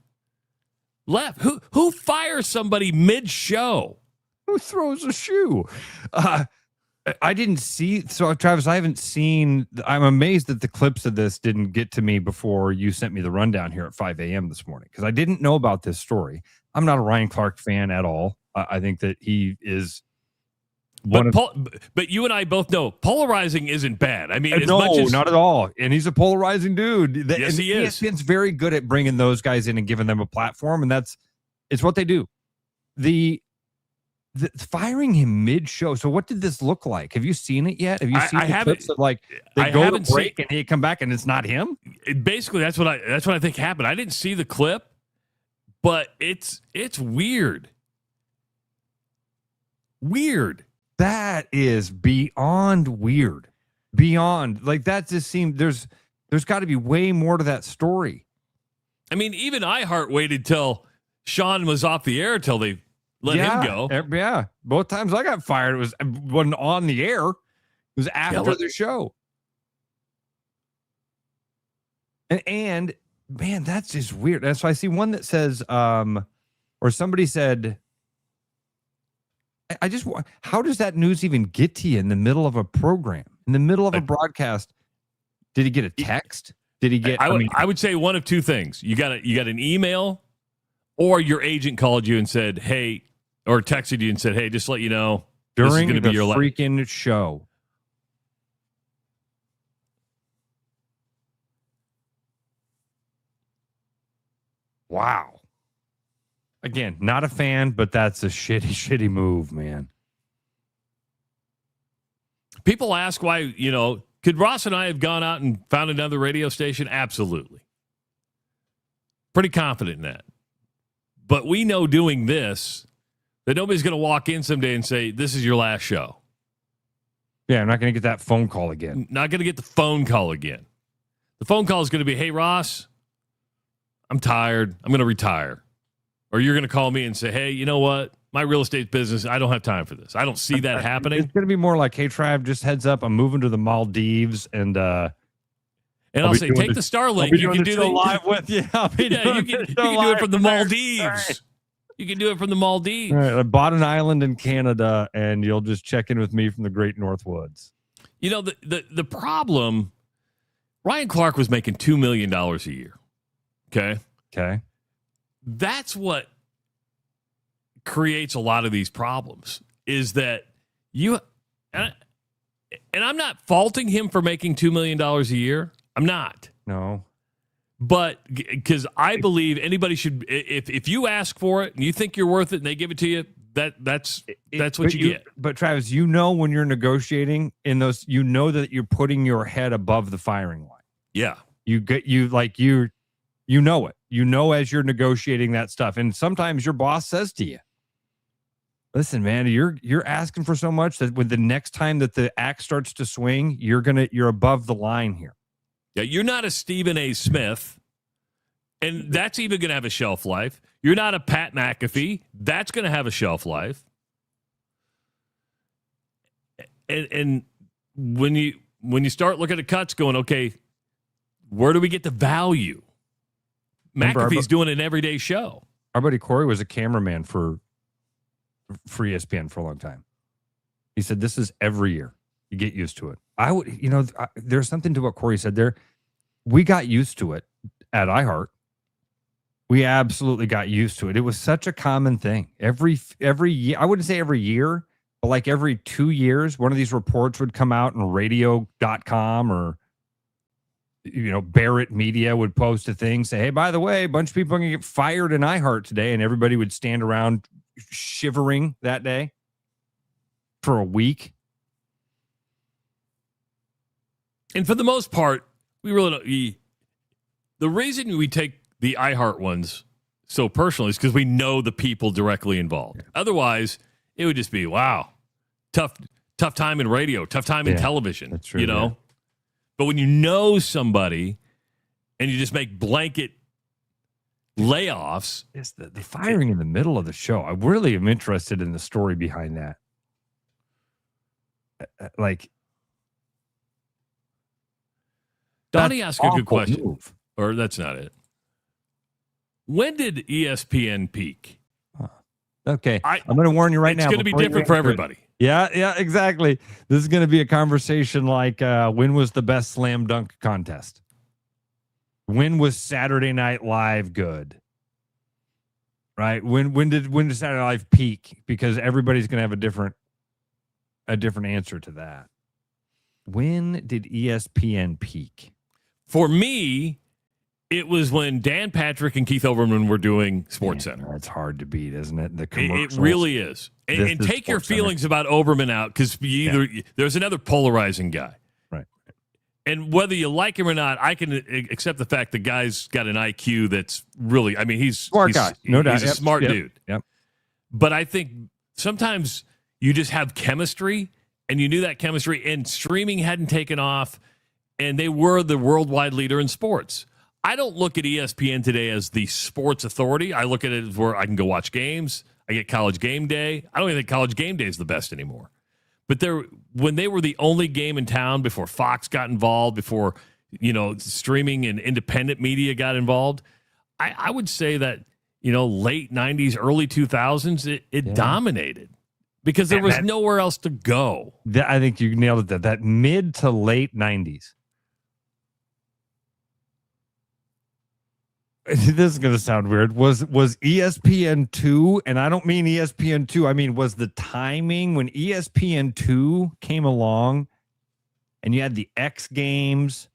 Who fires somebody mid-show? Who throws a shoe? I didn't see. So, Travis, I haven't seen. I'm amazed that the clips of this didn't get to me before you sent me the rundown here at 5 a.m. this morning, because I didn't know about this story. I'm not a Ryan Clark fan at all. I think that he is. But you and I both know polarizing isn't bad. I mean, not at all. And he's a polarizing dude. Yes, he is. ESPN's very good at bringing those guys in and giving them a platform, and it's what they do. The firing him mid-show. So what did this look like? Have you seen it yet? Have you seen the clips of like they go to break and he come back and it's not him? Basically, that's what I think happened. I didn't see the clip, but it's weird. Weird. That is beyond weird. Beyond, like, that just seemed there's got to be way more to that story. I mean, even iHeart waited till Sean was off the air till they let him go. Yeah. Both times I got fired, it wasn't on the air. It was after the show. And man, that's just weird. And so I see one that says, or somebody said, how does that news even get to you in the middle of a program, in the middle of a broadcast? Did he get a text? Did he get? I would say one of two things. You got an email, or your agent called you and said, "Hey," or texted you and said, "Hey, just to let you know, during this is going to be your freaking show." Wow. Again, not a fan, but that's a shitty move, man. People ask why, could Ross and I have gone out and found another radio station? Absolutely. Pretty confident in that. But we know doing this that nobody's going to walk in someday and say, this is your last show. Yeah, I'm not going to get that phone call again. Not going to get the phone call again. The phone call is going to be, hey, Ross, I'm tired. I'm going to retire. Or you're going to call me and say, hey, you know what? My real estate business, I don't have time for this. I don't see that happening. It's going to be more like, hey, Trav, just heads up. I'm moving to the Maldives. And I'll say, take the Starlink. You can do the live with you. You can do it from the Maldives. Right. You can do it from the Maldives. All right, I bought an island in Canada, and you'll just check in with me from the Great North Woods. The problem, Ryan Clark was making $2 million a year. Okay. That's what creates a lot of these problems, is that and I'm not faulting him for making $2 million a year. I'm not. No. But because I believe anybody should, if you ask for it and you think you're worth it and they give it to you, that's what you get. But Travis, when you're negotiating in those, that you're putting your head above the firing line. Yeah. You know it. As you're negotiating that stuff. And sometimes your boss says to you, listen, man, you're asking for so much that when the next time that the axe starts to swing, you're above the line here. Yeah, you're not a Stephen A. Smith, and that's even going to have a shelf life. You're not a Pat McAfee. That's going to have a shelf life. And when you start looking at cuts going, okay, where do we get the value? McAfee's doing an everyday show. Our buddy Corey was a cameraman for ESPN for a long time. He said, this is every year. You get used to it. There's something to what Corey said there. We got used to it at iHeart. We absolutely got used to it. It was such a common thing. Every year, I wouldn't say every year, but like every 2 years, one of these reports would come out in radio.com or Barrett Media would post a thing, say, hey, by the way, a bunch of people are going to get fired in iHeart today. And everybody would stand around shivering that day for a week. And for the most part, we really don't. The reason we take the iHeart ones so personally is because we know the people directly involved. Yeah. Otherwise, it would just be, wow, tough time in radio, tough time in television. That's true, Yeah. But when you know somebody and you just make blanket layoffs. It's the firing in the middle of the show. I really am interested in the story behind that. Donnie asked a good question. Or that's not it. When did ESPN peak? Okay. I'm going to warn you right now. It's going to be different for everybody. Yeah, exactly. This is going to be a conversation like when was the best slam dunk contest? When was Saturday Night Live good? Right? When did Saturday Night Live peak? Because everybody's going to have a different answer to that. When did ESPN peak? For me, it was when Dan Patrick and Keith Olbermann were doing SportsCenter. That's hard to beat, isn't it? The commercials. It really is. And take your feelings about Olbermann out, because there's another polarizing guy. Right. And whether you like him or not, I can accept the fact the guy's got an IQ that's really, he's smart guy. No doubt. He's a smart dude. Yep. But I think sometimes you just have chemistry, and you knew that chemistry, and streaming hadn't taken off, and they were the worldwide leader in sports. I don't look at ESPN today as the sports authority. I look at it as where I can go watch games. I get College Game Day. I don't even think College Game Day is the best anymore. But when they were the only game in town before Fox got involved, before streaming and independent media got involved, I would say that late 90s, early 2000s, it dominated because there was nowhere else to go. I think you nailed it. That mid to late 90s. This is going to sound weird. Was ESPN2, and I don't mean ESPN2, I mean, was the timing when ESPN2 came along and you had the X Games?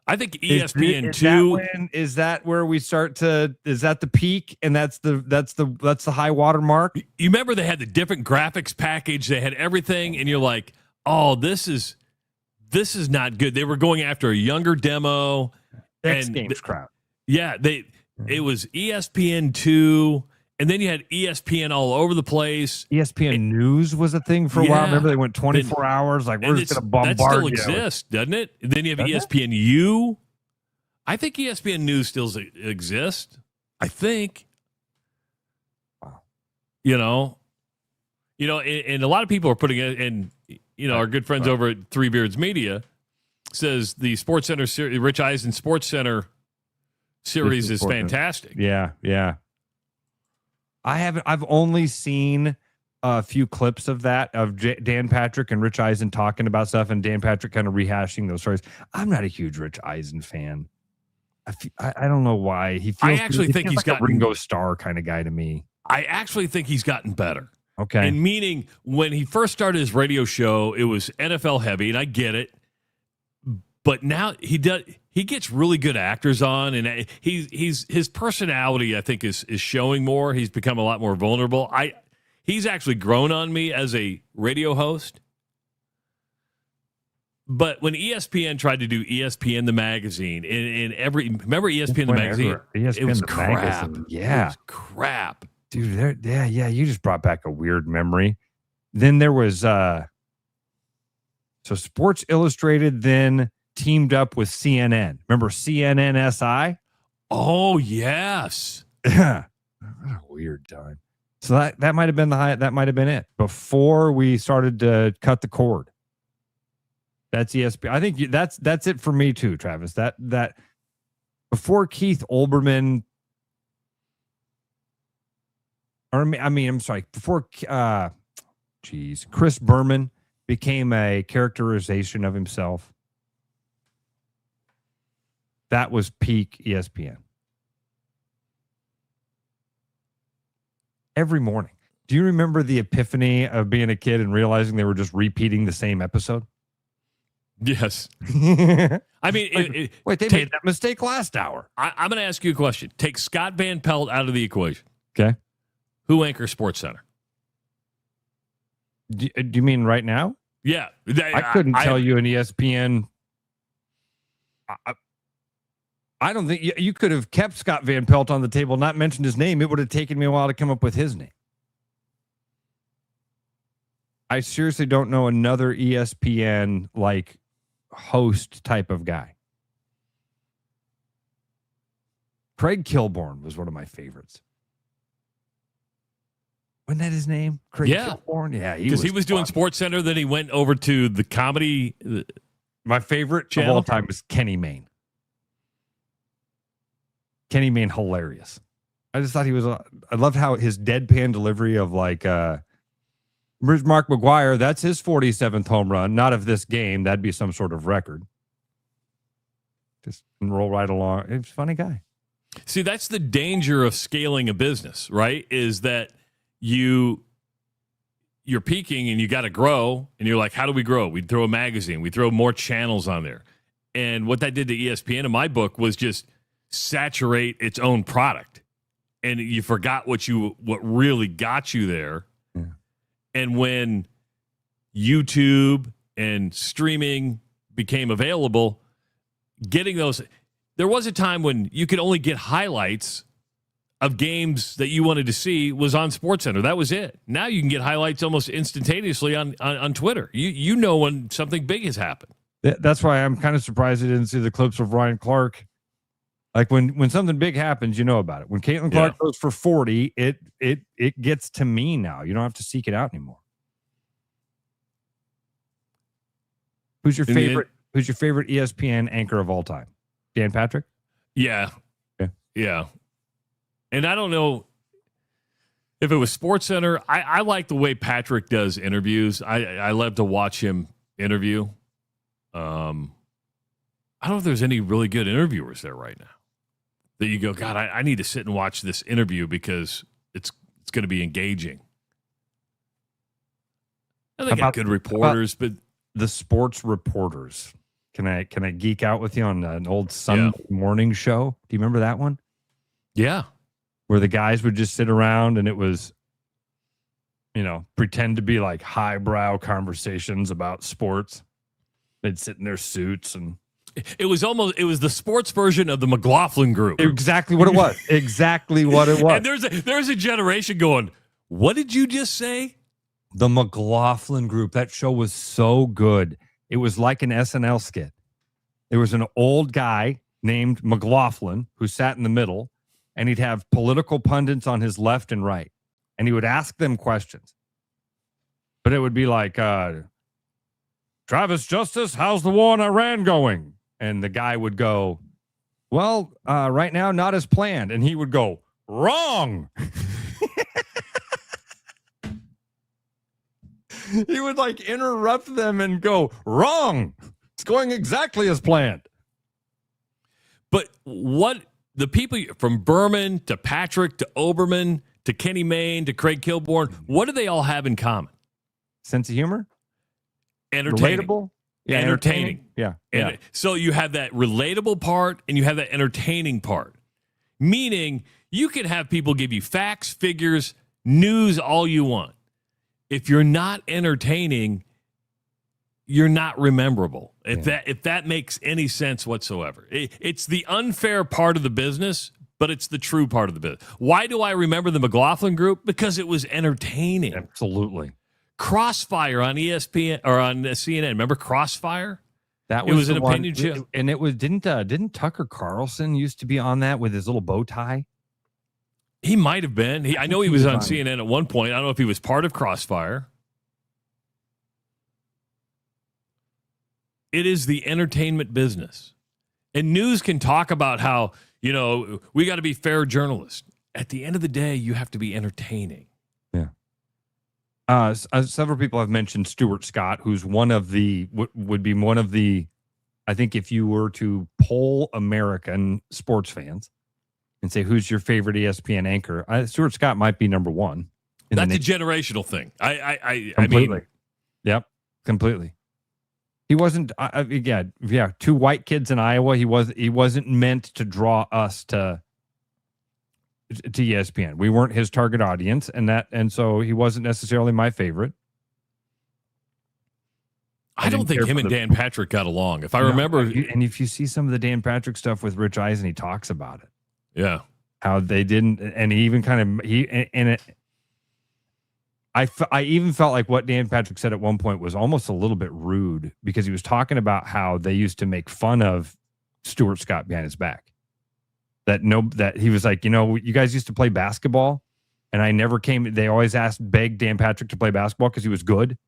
I think ESPN2 is that where we start to, is that the peak, and that's the high water mark? You remember they had the different graphics package, they had everything, and you're like, "Oh, this is not good." They were going after a younger demo. X Games crowd. Yeah, it was ESPN2, and then you had ESPN all over the place. ESPN News was a thing for a while. Remember, they went 24 hours. Like, we're just going to bombard that still you. exists, doesn't it? And then you have ESPNU. I think ESPN News still exists. I think. Wow. And a lot of people are putting it in. Our good friends over at Three Beards Media says the SportsCenter series, Rich Eisen SportsCenter series is fantastic. Yeah. I've only seen a few clips of that, of Dan Patrick and Rich Eisen talking about stuff, and Dan Patrick kind of rehashing those stories. I'm not a huge Rich Eisen fan. I don't know why. He think he's like got a Ringo Starr kind of guy to me. I actually think he's gotten better. Okay. And meaning, when he first started his radio show, it was NFL heavy, and I get it. But now he gets really good actors on, and his personality, I think, is showing more. He's become a lot more vulnerable. He's actually grown on me as a radio host. But when ESPN tried to do ESPN the magazine, remember ESPN the magazine? ESPN it was the crap. Magazine. Yeah, it was crap, dude. You just brought back a weird memory. Then there was so Sports Illustrated then teamed up with CNN. Remember CNN-SI? Oh, yes. What a weird time. So that might have been that might have been it before we started to cut the cord. That's ESPN. I think that's it for me too, Travis. That before Keith Olbermann, I'm sorry, before Chris Berman became a characterization of himself. That was peak ESPN. Every morning. Do you remember the epiphany of being a kid and realizing they were just repeating the same episode? Yes. I mean, wait, they made that mistake last hour. I'm going to ask you a question. Take Scott Van Pelt out of the equation. Okay. Who anchors Sports Center? Do you mean right now? Yeah. I couldn't tell you an ESPN. I don't think you could have kept Scott Van Pelt on the table, not mentioned his name. It would have taken me a while to come up with his name. I seriously don't know another ESPN like host type of guy. Craig Kilborn was one of my favorites. Wasn't that his name? Craig Kilborn? Yeah, because he was doing Sports Center, then he went over to the comedy. My favorite channel of all time was Kenny Mayne. Kenny Mayne, hilarious. I just thought he was. I loved how his deadpan delivery of like, "Where's Mark McGwire? That's his 47th home run. Not of this game. That'd be some sort of record." Just roll right along. He's a funny guy. See, that's the danger of scaling a business, right? Is that you're peaking and you got to grow, and you're like, how do we grow? We throw a magazine, we throw more channels on there, and what that did to ESPN in my book was just saturate its own product, and you forgot what really got you there. Yeah. And when YouTube and streaming became available, getting those, there was a time when you could only get highlights of games that you wanted to see was on SportsCenter. That was it. Now you can get highlights almost instantaneously on Twitter. You know when something big has happened. That's why I'm kind of surprised I didn't see the clips of Ryan Clark. Like when something big happens, you know about it. When Caitlin Clark goes for 40, it gets to me now. You don't have to seek it out anymore. Who's your favorite ESPN anchor of all time? Dan Patrick? Yeah. And I don't know if it was SportsCenter. I like the way Patrick does interviews. I love to watch him interview. I don't know if there's any really good interviewers there right now that you go, God, I need to sit and watch this interview because it's going to be engaging. And they got good reporters, but the sports reporters. Can I geek out with you on an old Sunday morning show? Do you remember that one? Yeah. Where the guys would just sit around and it was, pretend to be like highbrow conversations about sports. They'd sit in their suits and it was the sports version of the McLaughlin Group. Exactly what it was. Exactly what it was. And there's a generation going, what did you just say? The McLaughlin Group. That show was so good. It was like an SNL skit. There was an old guy named McLaughlin who sat in the middle, and he'd have political pundits on his left and right, and he would ask them questions. But it would be like, Travis Justice, how's the war in Iran going? And the guy would go, well, right now, not as planned. And he would go, wrong. He would like interrupt them and go, wrong. It's going exactly as planned. But what the people from Berman to Patrick to Oberman to Kenny Mayne to Craig Kilborn, what do they all have in common? Sense of humor? Entertaining. Relatable? Yeah, entertaining. Yeah. So you have that relatable part and you have that entertaining part. Meaning you can have people give you facts, figures, news, all you want. If you're not entertaining, you're not rememberable. If that makes any sense whatsoever. It's the unfair part of the business, but it's the true part of the business. Why do I remember the McLaughlin Group? Because it was entertaining. Absolutely. Crossfire on ESPN or on CNN. Remember Crossfire? That was an opinion show. And it was didn't Tucker Carlson used to be on that with his little bow tie? He might have been. I know he was on CNN at one point. I don't know if he was part of Crossfire. It is the entertainment business. And news can talk about how, we got to be fair journalists. At the end of the day, you have to be entertaining. Yeah. Several people have mentioned Stuart Scott, who's would be one of the, I think if you were to poll American sports fans and say, who's your favorite ESPN anchor? Stuart Scott might be number one. That's a generational thing. Completely. I mean, yep, completely. He wasn't. Yeah. Two white kids in Iowa. He wasn't meant to draw us to ESPN. We weren't his target audience, and so he wasn't necessarily my favorite. I don't think him and Dan Patrick got along. If I remember, and if you see some of the Dan Patrick stuff with Rich Eisen, he talks about it. Yeah, how they didn't, and he even kind of I even felt like what Dan Patrick said at one point was almost a little bit rude, because he was talking about how they used to make fun of Stuart Scott behind his back. That he was like, you guys used to play basketball, and I never came. They always begged Dan Patrick to play basketball because he was good.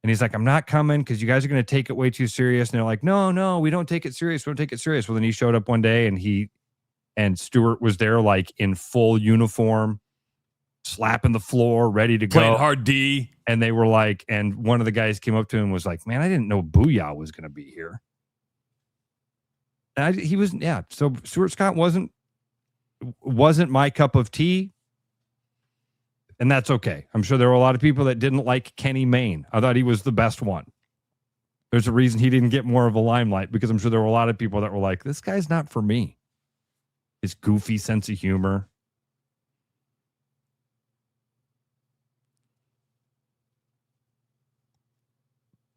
And he's like, I'm not coming because you guys are going to take it way too serious. And they're like, no, we don't take it serious. We don't take it serious. Well, then he showed up one day, and Stuart was there like in full uniform, slapping the floor, ready to playing go. hard D. And they were like, and one of the guys came up to him and was like, man, I didn't know Booyah was going to be here. And he was, yeah. So Stuart Scott wasn't my cup of tea. And that's okay. I'm sure there were a lot of people that didn't like Kenny Mayne. I thought he was the best one. There's a reason he didn't get more of a limelight, because I'm sure there were a lot of people that were like, this guy's not for me. His goofy sense of humor.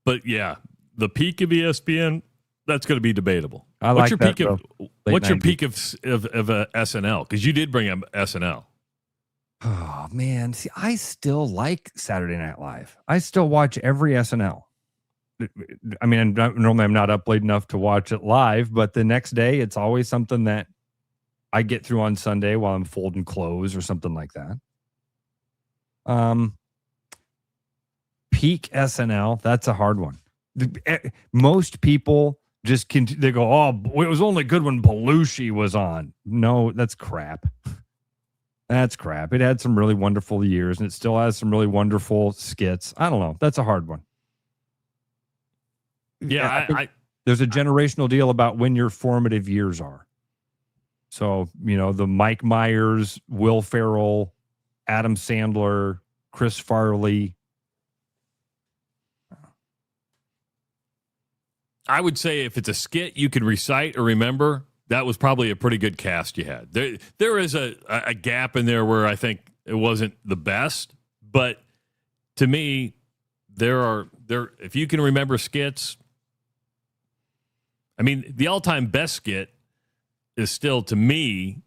But yeah, the peak of ESPN, that's going to be debatable. What's your peak of SNL? Because you did bring up SNL. Oh, man. See, I still like Saturday Night Live. I still watch every SNL. I mean, normally I'm not up late enough to watch it live, but the next day it's always something that I get through on Sunday while I'm folding clothes or something like that. Peak SNL, that's a hard one. Most people just they go, oh, it was only good when Belushi was on. No, that's crap. That's crap. It had some really wonderful years, and it still has some really wonderful skits. I don't know. That's a hard one. Yeah, there's a generational deal about when your formative years are. So, the Mike Myers, Will Ferrell, Adam Sandler, Chris Farley. I would say if it's a skit you can recite or remember, that was probably a pretty good cast you had. There is a gap in there where I think it wasn't the best, but to me, if you can remember skits, I mean, the all-time best skit is still, to me,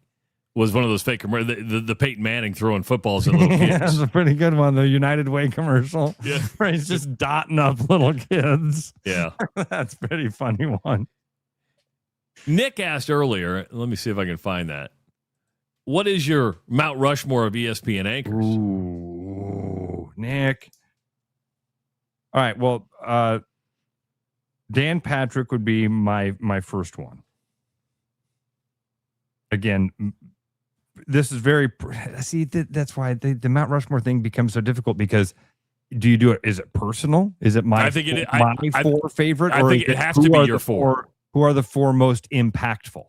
was one of those fake commercials, the Peyton Manning throwing footballs at little kids. Yeah, that's a pretty good one, the United Way commercial. Yeah. Where he's just dotting up little kids. Yeah. That's a pretty funny one. Nick asked earlier, let me see if I can find that. What is your Mount Rushmore of ESPN anchors? Ooh, Nick. All right, well, Dan Patrick would be my first one. Again, this is that's why the Mount Rushmore thing becomes so difficult, because do you do it? Is it personal? Is it my four favorite? I think it has to be your four. Who are the four most impactful?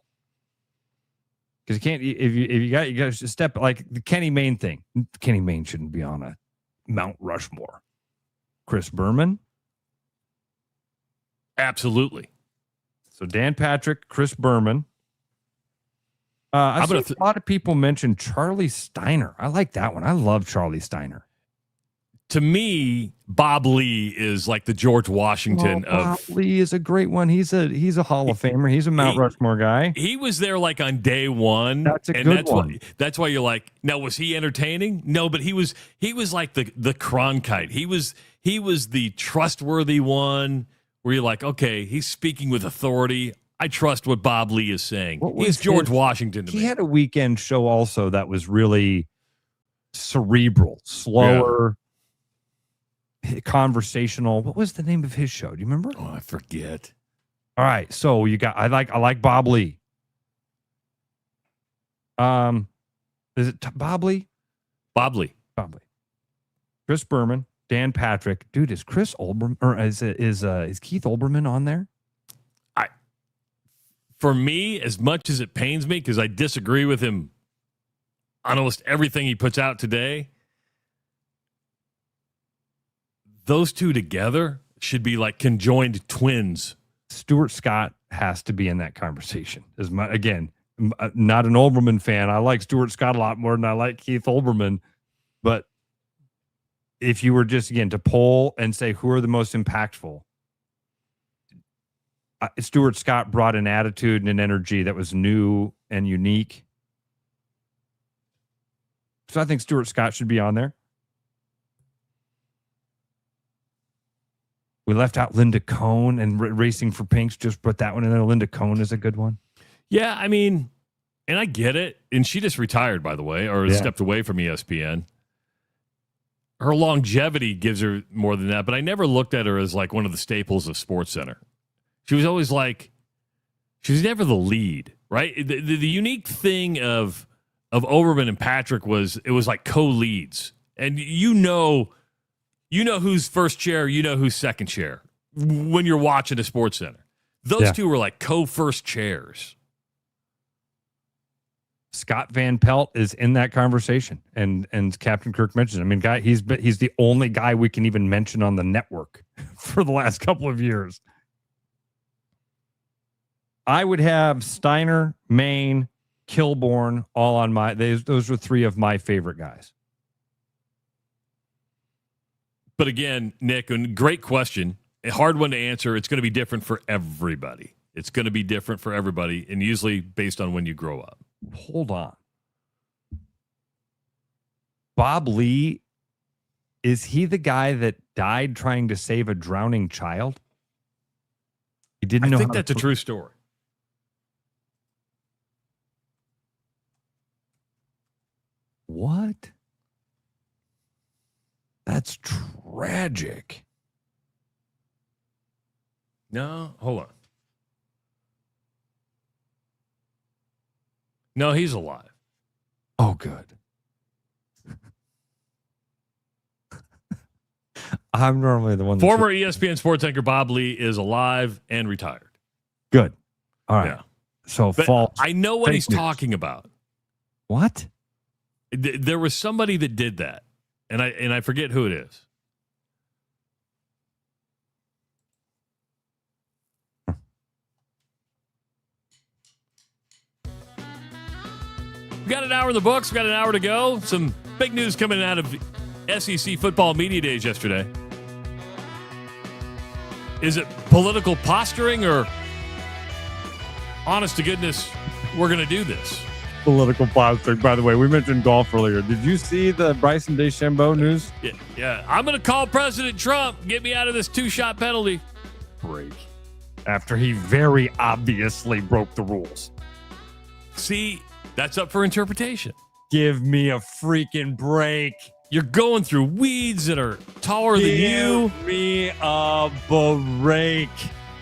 Because you can't, if you got to step, like the Kenny Mayne thing. Kenny Mayne shouldn't be on a Mount Rushmore. Chris Berman? Absolutely. So Dan Patrick, Chris Berman. I see a lot of people mention Charlie Steiner. I like that one. I love Charlie Steiner. To me, Bob Lee is like the George Washington Bob Lee is a great one. He's a Hall of Famer. He's a Mount Rushmore guy. He was there like on day one. That's a good one. That's why you're like, now was he entertaining? No, but he was like the Cronkite. He was the trustworthy one where you're like, okay, he's speaking with authority. I trust what Bob Lee is saying. He's George Washington to me. He had a weekend show also that was really cerebral, slower. Yeah. Conversational. What was the name of his show? Do you remember? Oh, I forget. All right, so you got I like Bob Lee. Is it Bob Lee? Bob Lee. Chris Berman, Dan Patrick. Dude, is Chris Olbermann or is Keith Olbermann on there? For me, as much as it pains me, because I disagree with him on almost everything he puts out today, those two together should be like conjoined twins. Stuart Scott has to be in that conversation. Again, not an Olbermann fan. I like Stuart Scott a lot more than I like Keith Olbermann. But if you were just, again, to poll and say who are the most impactful, Stuart Scott brought an attitude and an energy that was new and unique. So I think Stuart Scott should be on there. We left out Linda Cohn and Racing for Pinks. Just put that one in there. Linda Cohn is a good one. Yeah, I mean, and I get it. And she just retired, by the way, or stepped away from ESPN. Her longevity gives her more than that, but I never looked at her as like one of the staples of SportsCenter. She was always like, she was never the lead, right? The unique thing of Olbermann and Patrick was it was like co-leads. And you know who's first chair, you know who's second chair when you're watching a SportsCenter. Those two were like co-first chairs. Scott Van Pelt is in that conversation, and Captain Kirk mentioned. I mean, he's the only guy we can even mention on the network for the last couple of years. I would have Steiner, Maine, Kilborn all on my. Those were three of my favorite guys. But again, Nick, great question. A hard one to answer. It's going to be different for everybody. It's going to be different for everybody, and usually based on when you grow up. Hold on. Bob Lee, is he the guy that died trying to save a drowning child? He didn't know. I think that's a true story. What? That's tragic. No, hold on. No, he's alive. Oh, good. I'm normally the one. Former ESPN sports anchor Bob Lee is alive and retired. Good. All right. Yeah. So but false. I know what Fake he's news. talking about. What? There was somebody that did that, and I forget who it is. We got an hour in the books. We got an hour to go. Some big news coming out of SEC football media days yesterday. Is it political posturing or honest to goodness, we're going to do this? Political posturing, by the way. We mentioned golf earlier. Did you see the Bryson DeChambeau news? Yeah. I'm going to call President Trump. Get me out of this 2-shot penalty. Break. After he very obviously broke the rules. See, that's up for interpretation. Give me a freaking break. You're going through weeds that are taller than you. Give me a break.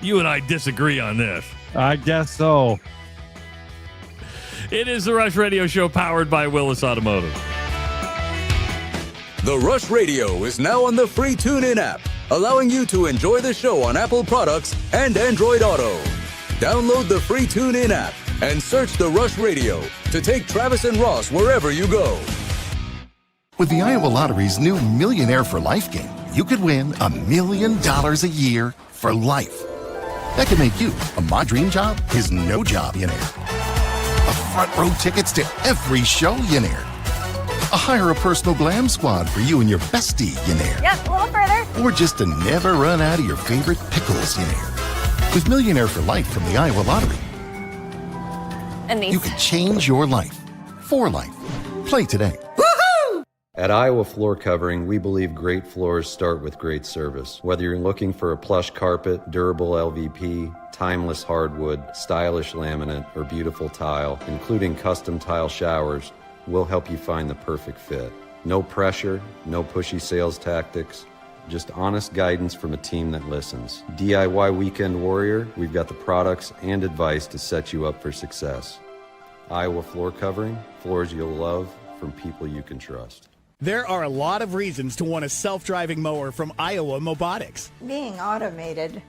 You and I disagree on this. I guess so. It is the Rush Radio Show powered by Willis Automotive. The Rush Radio is now on the free TuneIn app, allowing you to enjoy the show on Apple products and Android Auto. Download the free TuneIn app and search The Rush Radio to take Travis and Ross wherever you go. With the Iowa Lottery's new Millionaire for Life game, you could win $1 million a year for life. That could make you a My Dream Job is No Job millionaire. A front row tickets to every show millionaire. A hire a personal glam squad for you and your bestie millionaire. Yep, a little further. Or just to never run out of your favorite pickles millionaire. With Millionaire for Life from the Iowa Lottery, And these. you can change your life for life. Play today. At Iowa Floor Covering, we believe great floors start with great service. Whether you're looking for a plush carpet, durable LVP, timeless hardwood, stylish laminate, or beautiful tile, including custom tile showers, we'll help you find the perfect fit. No pressure, no pushy sales tactics, just honest guidance from a team that listens. DIY Weekend Warrior, we've got the products and advice to set you up for success. Iowa Floor Covering, floors you'll love from people you can trust. There are a lot of reasons to want a self-driving mower from Iowa Mobotics. Being automated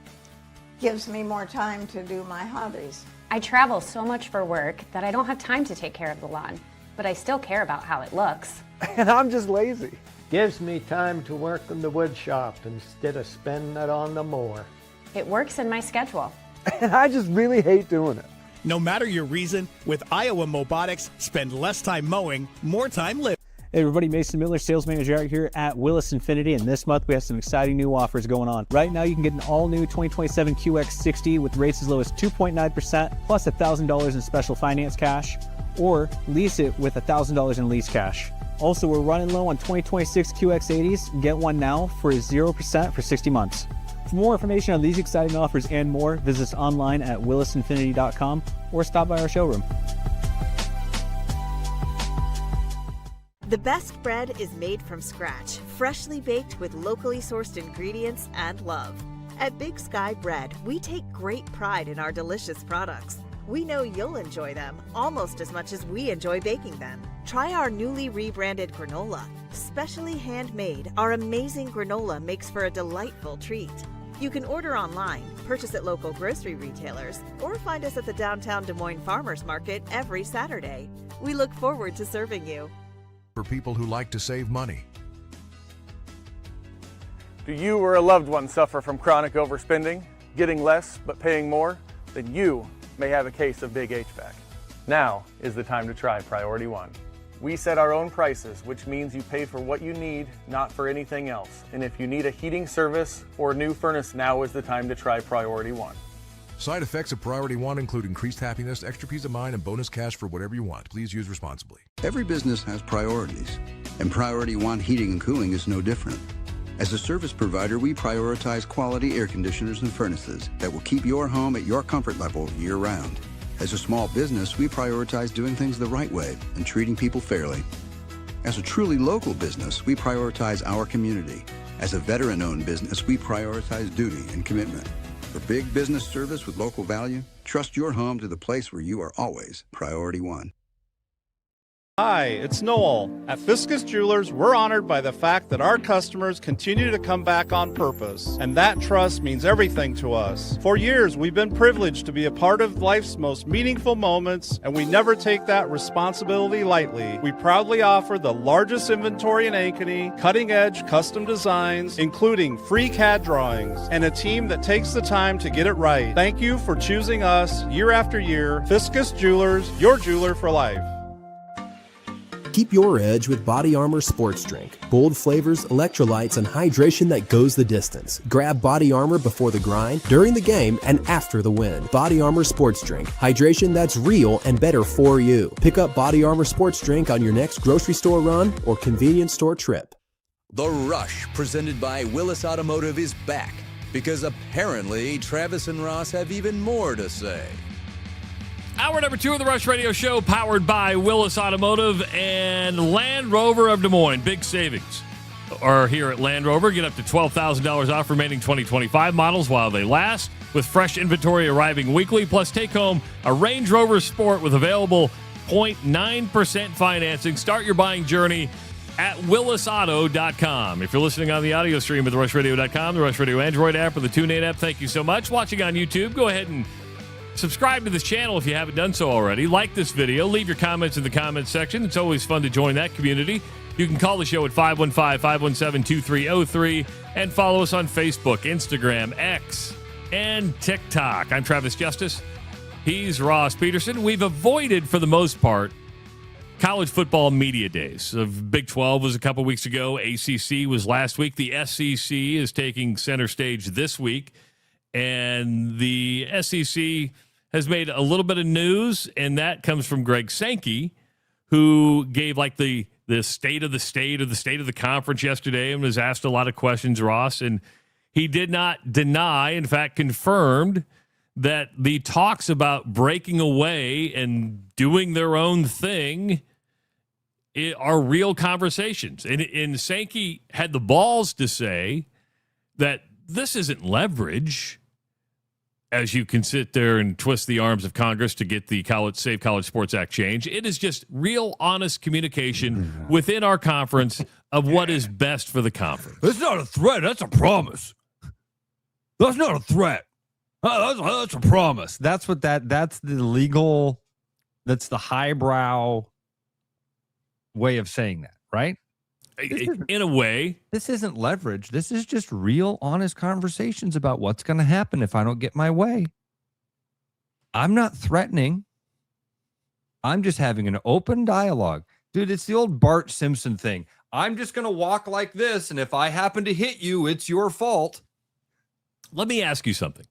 gives me more time to do my hobbies. I travel so much for work that I don't have time to take care of the lawn, but I still care about how it looks. And I'm just lazy. Gives me time to work in the wood shop instead of spending it on the mower. It works in my schedule. And I just really hate doing it. No matter your reason, with Iowa Mobotics, spend less time mowing, more time living. Hey everybody, Mason Miller, sales manager out here at Willis Infinity, and this month we have some exciting new offers going on. Right now you can get an all-new 2027 QX60 with rates as low as 2.9% plus $1,000 in special finance cash, or lease it with $1,000 in lease cash. Also, we're running low on 2026 QX80s. Get one now for 0% for 60 months. For more information on these exciting offers and more, visit us online at willisinfinity.com or stop by our showroom. The best bread is made from scratch, freshly baked with locally sourced ingredients and love. At Big Sky Bread, we take great pride in our delicious products. We know you'll enjoy them almost as much as we enjoy baking them. Try our newly rebranded granola. Specially handmade, our amazing granola makes for a delightful treat. You can order online, purchase at local grocery retailers, or find us at the downtown Des Moines Farmers Market every Saturday. We look forward to serving you. For people who like to save money. Do you or a loved one suffer from chronic overspending, getting less but paying more? Then you may have a case of big HVAC. Now is the time to try Priority One. We set our own prices, which means you pay for what you need, not for anything else. And if you need a heating service or a new furnace, now is the time to try Priority One. Side effects of Priority One include increased happiness, extra peace of mind, and bonus cash for whatever you want. Please use responsibly. Every business has priorities, and Priority One Heating and Cooling is no different. As a service provider, we prioritize quality air conditioners and furnaces that will keep your home at your comfort level year-round. As a small business, we prioritize doing things the right way and treating people fairly. As a truly local business, we prioritize our community. As a veteran-owned business, we prioritize duty and commitment. For big business service with local value, trust your home to the place where you are always Priority One. Hi, it's Noel. At Fiscus Jewelers, we're honored by the fact that our customers continue to come back on purpose, and that trust means everything to us. For years, we've been privileged to be a part of life's most meaningful moments, and we never take that responsibility lightly. We proudly offer the largest inventory in Ankeny, cutting-edge custom designs, including free CAD drawings, and a team that takes the time to get it right. Thank you for choosing us year after year. Fiscus Jewelers, your jeweler for life. Keep your edge with Body Armor Sports Drink. Bold flavors, electrolytes, and hydration that goes the distance. Grab Body Armor before the grind, during the game, and after the win. Body Armor Sports Drink. Hydration that's real and better for you. Pick up Body Armor Sports Drink on your next grocery store run or convenience store trip. The Rush, presented by Willis Automotive, is back because apparently Travis and Ross have even more to say. Hour number 2 of the Rush Radio Show, powered by Willis Automotive and Land Rover of Des Moines. Big savings are here at Land Rover. Get up to $12,000 off remaining 2025 models while they last, with fresh inventory arriving weekly. Plus, take home a Range Rover Sport with available 0.9% financing. Start your buying journey at willisauto.com. If you're listening on the audio stream at therushladio.com, the Rush Radio Android app, or the TuneIn app, thank you so much. Watching on YouTube, go ahead and subscribe to this channel if you haven't done so already. Like this video. Leave your comments in the comments section. It's always fun to join that community. You can call the show at 515-517-2303 and follow us on Facebook, Instagram, X, and TikTok. I'm Travis Justice. He's Ross Peterson. We've avoided, for the most part, college football media days. The Big 12 was a couple weeks ago. ACC was last week. The SEC is taking center stage this week. And the SEC has made a little bit of news, and that comes from Greg Sankey, who gave like the state of the state or the state of the conference yesterday and was asked a lot of questions, Ross. And he did not deny, in fact, confirmed that the talks about breaking away and doing their own thing are real conversations. And Sankey had the balls to say that this isn't leverage, as you can sit there and twist the arms of Congress to get the Save College Sports Act change. It is just real, honest communication within our conference of what is best for the conference. It's not a threat. That's a promise. That's not a threat. That's a promise. That's what that's the legal, that's the highbrow way of saying that, right? in a way. This isn't leverage. This is just real, honest conversations about what's going to happen if I don't get my way. I'm not threatening. I'm just having an open dialogue. Dude, it's the old Bart Simpson thing. I'm just going to walk like this, and if I happen to hit you, it's your fault. Let me ask you something.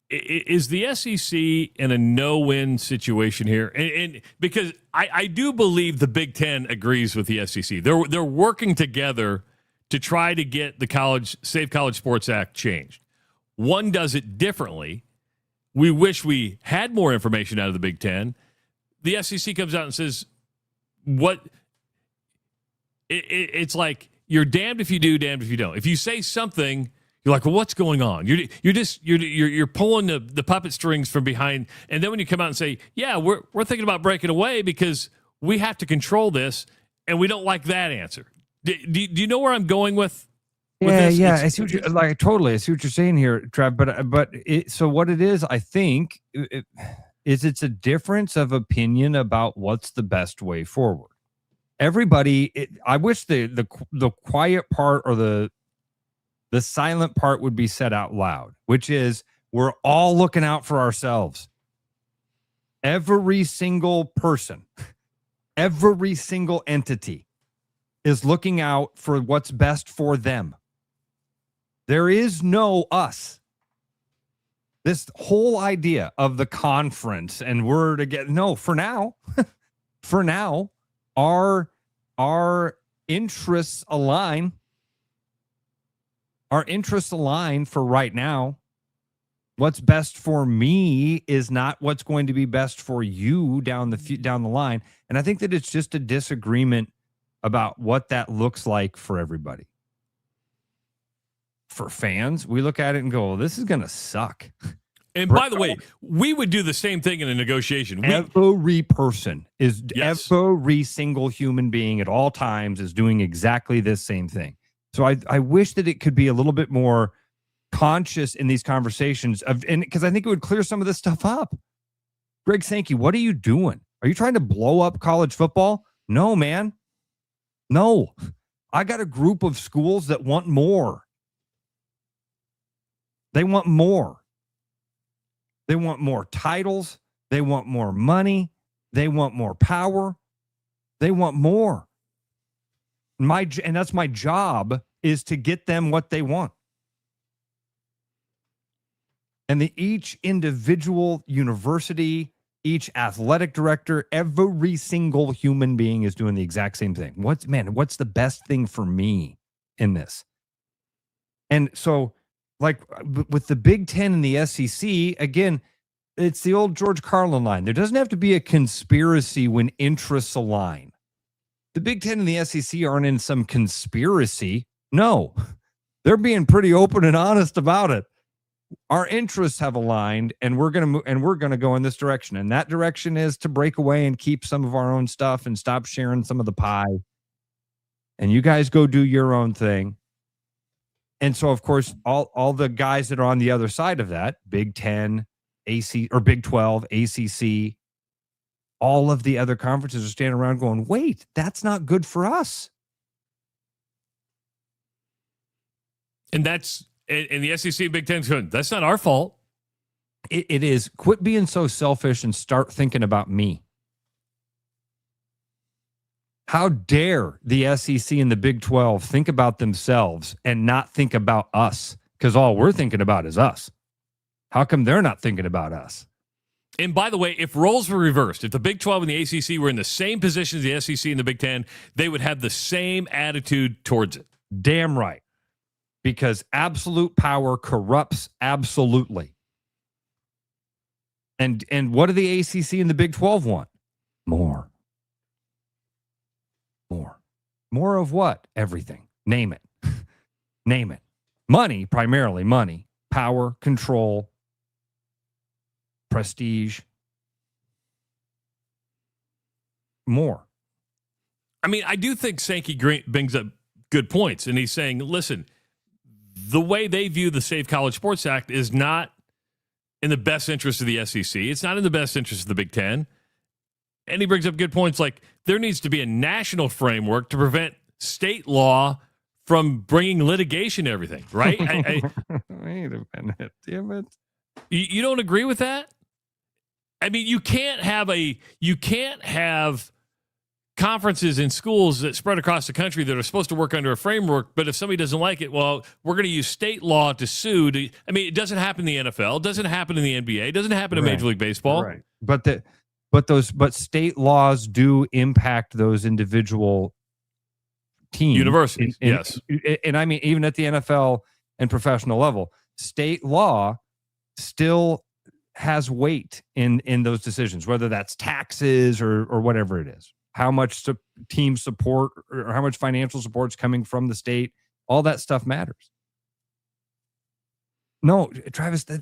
Is the SEC in a no-win situation here? And because I do believe the Big Ten agrees with the SEC. They're working together to try to get the Safe College Sports Act changed. One does it differently. We wish we had more information out of the Big Ten. The SEC comes out and says, "What?" It's like you're damned if you do, damned if you don't. If you say something, you're like, well, what's going on? You're pulling the puppet strings from behind, and then when you come out and say, yeah, we're thinking about breaking away because we have to control this, and we don't like that answer. Do you know where I'm going with this? Yeah. I see what you're like. Totally, I see what you're saying here, Trav. But so what it is, I think, it's a difference of opinion about what's the best way forward. Everybody, I wish the quiet part or the silent part would be said out loud, which is we're all looking out for ourselves. Every single person, every single entity is looking out for what's best for them. There is no us. This whole idea of the conference and we're together. No, for now, our interests align. Our interests align for right now. What's best for me is not what's going to be best for you down the line. And I think that it's just a disagreement about what that looks like for everybody. For fans, we look at it and go, well, this is going to suck. And by the way, we would do the same thing in a negotiation. Every person is, every single human being at all times is doing exactly this same thing. So I wish that it could be a little bit more conscious in these conversations and because I think it would clear some of this stuff up. Greg Sankey, what are you doing? Are you trying to blow up college football? No, man. No. I got a group of schools that want more. They want more. They want more titles. They want more money. They want more power. They want more. And that's my job, is to get them what they want. And each individual university, each athletic director, every single human being is doing the exact same thing. What's the best thing for me in this? And so, like with the Big Ten and the SEC, again, it's the old George Carlin line. There doesn't have to be a conspiracy when interests align. The Big Ten and the SEC aren't in some conspiracy. No, they're being pretty open and honest about it. Our interests have aligned, and we're going to go in this direction. And that direction is to break away and keep some of our own stuff and stop sharing some of the pie. And you guys go do your own thing. And so, of course, all the guys that are on the other side of that, Big Ten, AC or Big 12, ACC, all of the other conferences are standing around going, wait, that's not good for us. And the SEC and Big Ten, that's not our fault. It is. Quit being so selfish and start thinking about me. How dare the SEC and the Big 12 think about themselves and not think about us? Because all we're thinking about is us. How come they're not thinking about us? And by the way, if roles were reversed, if the Big 12 and the ACC were in the same position as the SEC and the Big 10, they would have the same attitude towards it. Damn right. Because absolute power corrupts absolutely. And what do the ACC and the Big 12 want? More. More of what? Everything. Name it. Name it. Money, primarily money. Power, control, prestige. More. I mean, I do think Sankey brings up good points. And he's saying, listen, the way they view the Safe College Sports Act is not in the best interest of the SEC. It's not in the best interest of the Big Ten. And he brings up good points like there needs to be a national framework to prevent state law from bringing litigation to everything, right? Wait a minute, damn it. You don't agree with that? I mean, you can't have conferences in schools that spread across the country that are supposed to work under a framework, but if somebody doesn't like it, well, we're going to use state law to sue. It doesn't happen in the NFL, it doesn't happen in the NBA, it doesn't happen in Major League Baseball. Right. But state laws do impact those individual teams. Universities, yes. And I mean, even at the NFL and professional level, state law still has weight in those decisions, whether that's taxes or whatever it is. How much team support or how much financial support is coming from the state, all that stuff matters. No, Travis, I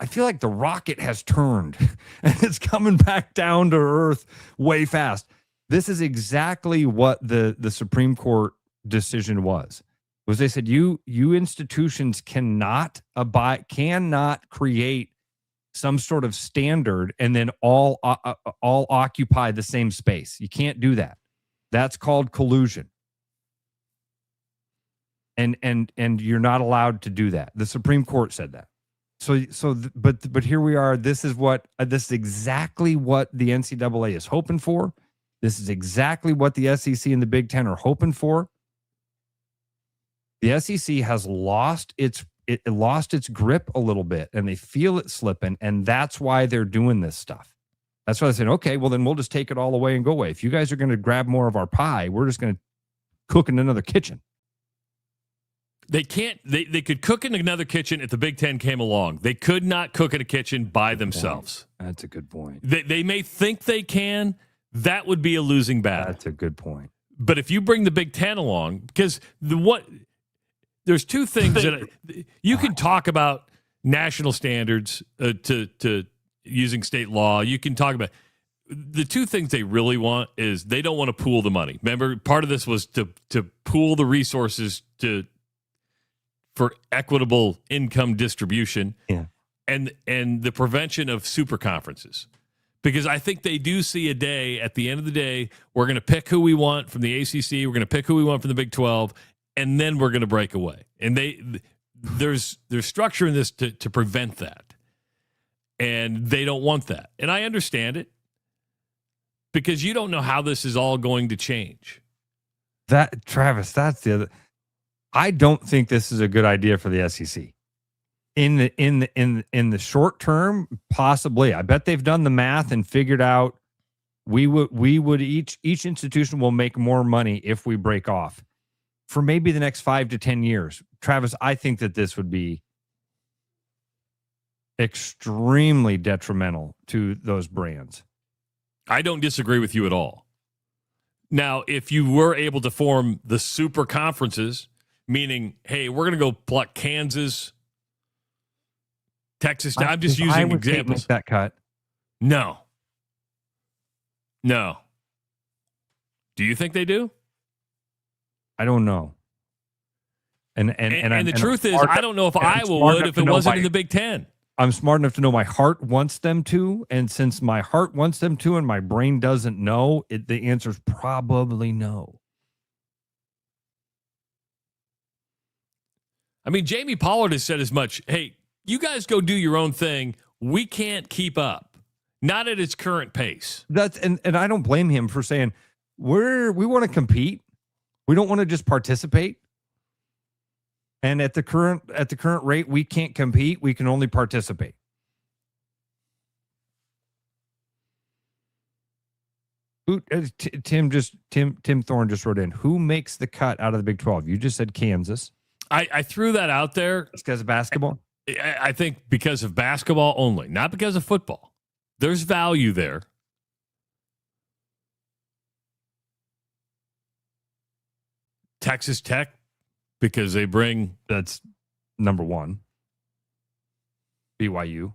feel like the rocket has turned and it's coming back down to earth way fast. This is exactly what the Supreme Court decision was they said you institutions cannot create some sort of standard and then all occupy the same space. You can't do that. That's called collusion. And you're not allowed to do that. The Supreme Court said that. But here we are. This is exactly what the NCAA is hoping for. This is exactly what the SEC and the Big Ten are hoping for. The SEC has lost its grip a little bit, and they feel it slipping, and that's why they're doing this stuff. That's why they said, okay, well then we'll just take it all away and go away. If you guys are going to grab more of our pie, we're just going to cook in another kitchen. They can't. They could cook in another kitchen if the Big Ten came along. They could not cook in a kitchen by themselves. That's a good point. They may think they can. That would be a losing battle. That's a good point. But if you bring the Big Ten along, because there's two things that you can talk about national standards to using state law. You can talk about the two things they really want is they don't want to pool the money. Remember, part of this was to pool the resources for equitable income distribution, and the prevention of super conferences. Because I think they do see a day at the end of the day, we're going to pick who we want from the ACC, we're going to pick who we want from the Big 12, and then we're going to break away. And there's structure in this to prevent that. And they don't want that. And I understand it because you don't know how this is all going to change. Travis, that's the other. I don't think this is a good idea for the SEC. In the short term, possibly. I bet they've done the math and figured out we would each institution will make more money if we break off for maybe the next 5 to 10 years. Travis, I think that this would be extremely detrimental to those brands. I don't disagree with you at all. Now, if you were able to form the super conferences, meaning, hey, we're going to go pluck Kansas, Texas. I'm just using examples. Make that cut. No. Do you think they do? I don't know. And the truth is, I don't know if Iowa would if it wasn't in the Big Ten. I'm smart enough to know my heart wants them to, and since my heart wants them to, and my brain doesn't know, the answer is probably no. I mean, Jamie Pollard has said as much. Hey, you guys go do your own thing. We can't keep up. Not at its current pace. And I don't blame him for saying we want to compete. We don't want to just participate. And at the current rate, we can't compete. We can only participate. Tim Thorne just wrote in. Who makes the cut out of the Big 12? You just said Kansas. I threw that out there. It's because of basketball? I think because of basketball only, not because of football. There's value there. Texas Tech, because they bring... That's number one. BYU.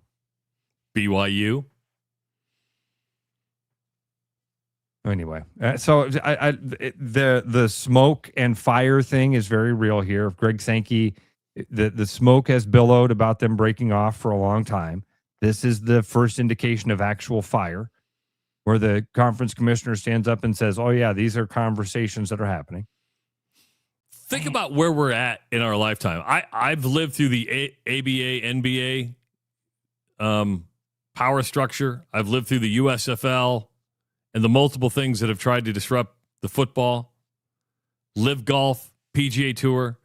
Anyway, so the smoke and fire thing is very real here. Greg Sankey, the smoke has billowed about them breaking off for a long time. This is the first indication of actual fire, where the conference commissioner stands up and says, oh, yeah, these are conversations that are happening. Think about where we're at in our lifetime. I've lived through the ABA, NBA power structure. I've lived through the USFL and the multiple things that have tried to disrupt the football, Live Golf, PGA Tour.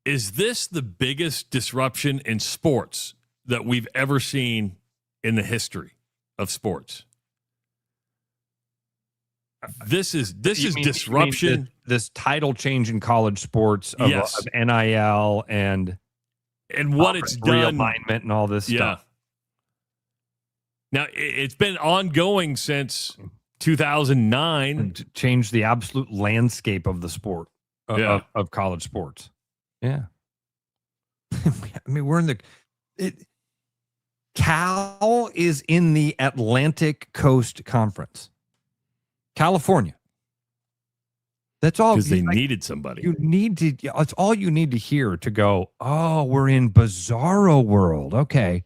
Is this the biggest disruption in sports that we've ever seen in the history of sports? This is disruption. This title change in college sports of, yes. of NIL and what it's done, realignment and all this stuff. Now it's been ongoing since 2009. To change the absolute landscape of the sport of college sports. Yeah. I mean, we're in Cal is in the Atlantic Coast Conference. California. That's all. Because they needed somebody. You need to, it's all you need to hear to go, oh, we're in bizarro world. Okay.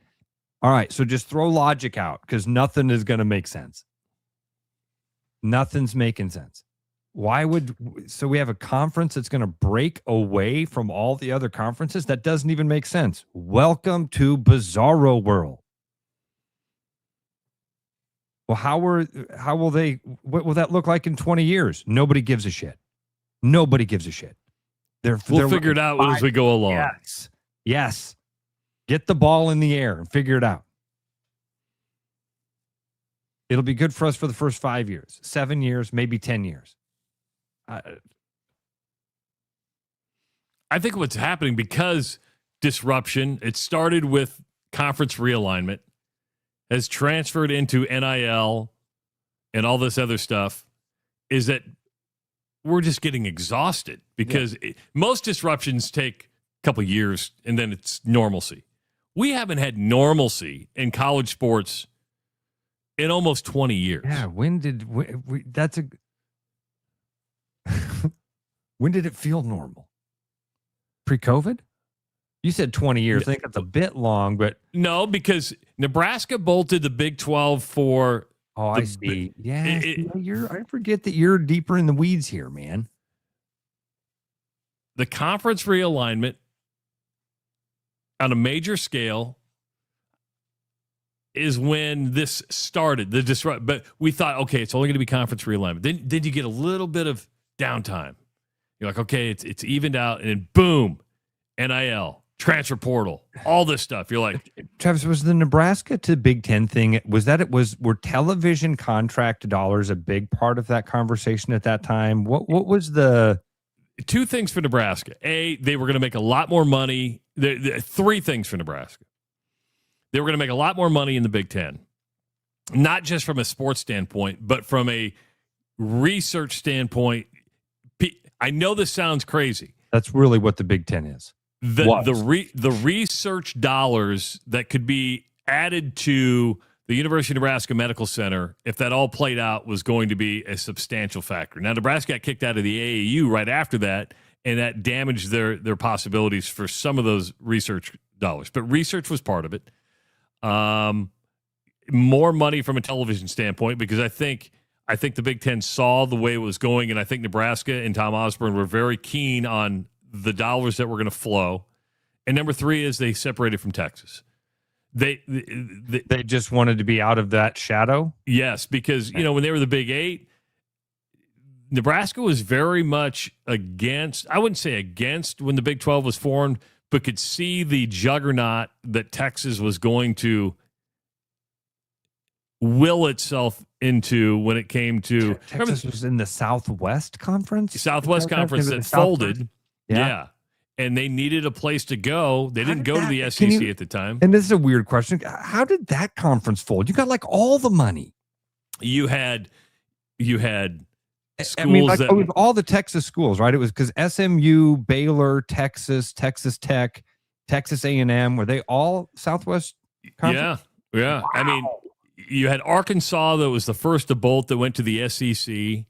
All right. So just throw logic out because nothing is going to make sense. Nothing's making sense. So we have a conference that's going to break away from all the other conferences? That doesn't even make sense. Welcome to bizarro world. Well, what will that look like in 20 years? Nobody gives a shit. Nobody gives a shit. We'll figure it out as we go along. Yes. Get the ball in the air and figure it out. It'll be good for us for the first 5 years, 7 years, maybe 10 years. I think what's happening because disruption, it started with conference realignment, has transferred into NIL and all this other stuff, is that we're just getting exhausted because most disruptions take a couple of years and then it's normalcy. We haven't had normalcy in college sports in almost 20 years. Yeah, when did it feel normal? Pre-COVID? You said 20 years. I think that's a bit long, but no, because Nebraska bolted the Big 12 for. Oh, I see. Yeah, I forget that you're deeper in the weeds here, man. The conference realignment on a major scale is when this started. But we thought, okay, it's only going to be conference realignment. Then you get a little bit of downtime. You're like, okay, it's evened out, and then boom, NIL. Transfer portal, all this stuff. You're like, Travis, was the Nebraska to Big Ten thing? Were television contract dollars a big part of that conversation at that time? What was the two things for Nebraska? A, they were going to make a lot more money. Three things for Nebraska. They were going to make a lot more money in the Big Ten, not just from a sports standpoint, but from a research standpoint. I know this sounds crazy. That's really what the Big Ten is. The research dollars that could be added to the University of Nebraska Medical Center, if that all played out, was going to be a substantial factor. Now, Nebraska got kicked out of the AAU right after that, and that damaged their possibilities for some of those research dollars. But research was part of it. More money from a television standpoint, because I think the Big Ten saw the way it was going, and I think Nebraska and Tom Osborne were very keen on the dollars that were going to flow. And number three is they separated from Texas. They just wanted to be out of that shadow? Yes, because, when they were the Big Eight, Nebraska was very much against, I wouldn't say against when the Big 12 was formed, but could see the juggernaut that Texas was going to will itself into when it came to... Texas was in the Southwest Conference? Southwest Conference that folded. Yeah. And they needed a place to go. They didn't go to the SEC at the time. And this is a weird question. How did that conference fold? You got like all the money. You had schools it was all the Texas schools, right? It was because SMU, Baylor, Texas, Texas Tech, Texas A&M, were they all Southwest Conference? Yeah. Wow. I mean, you had Arkansas that was the first to bolt that went to the SEC.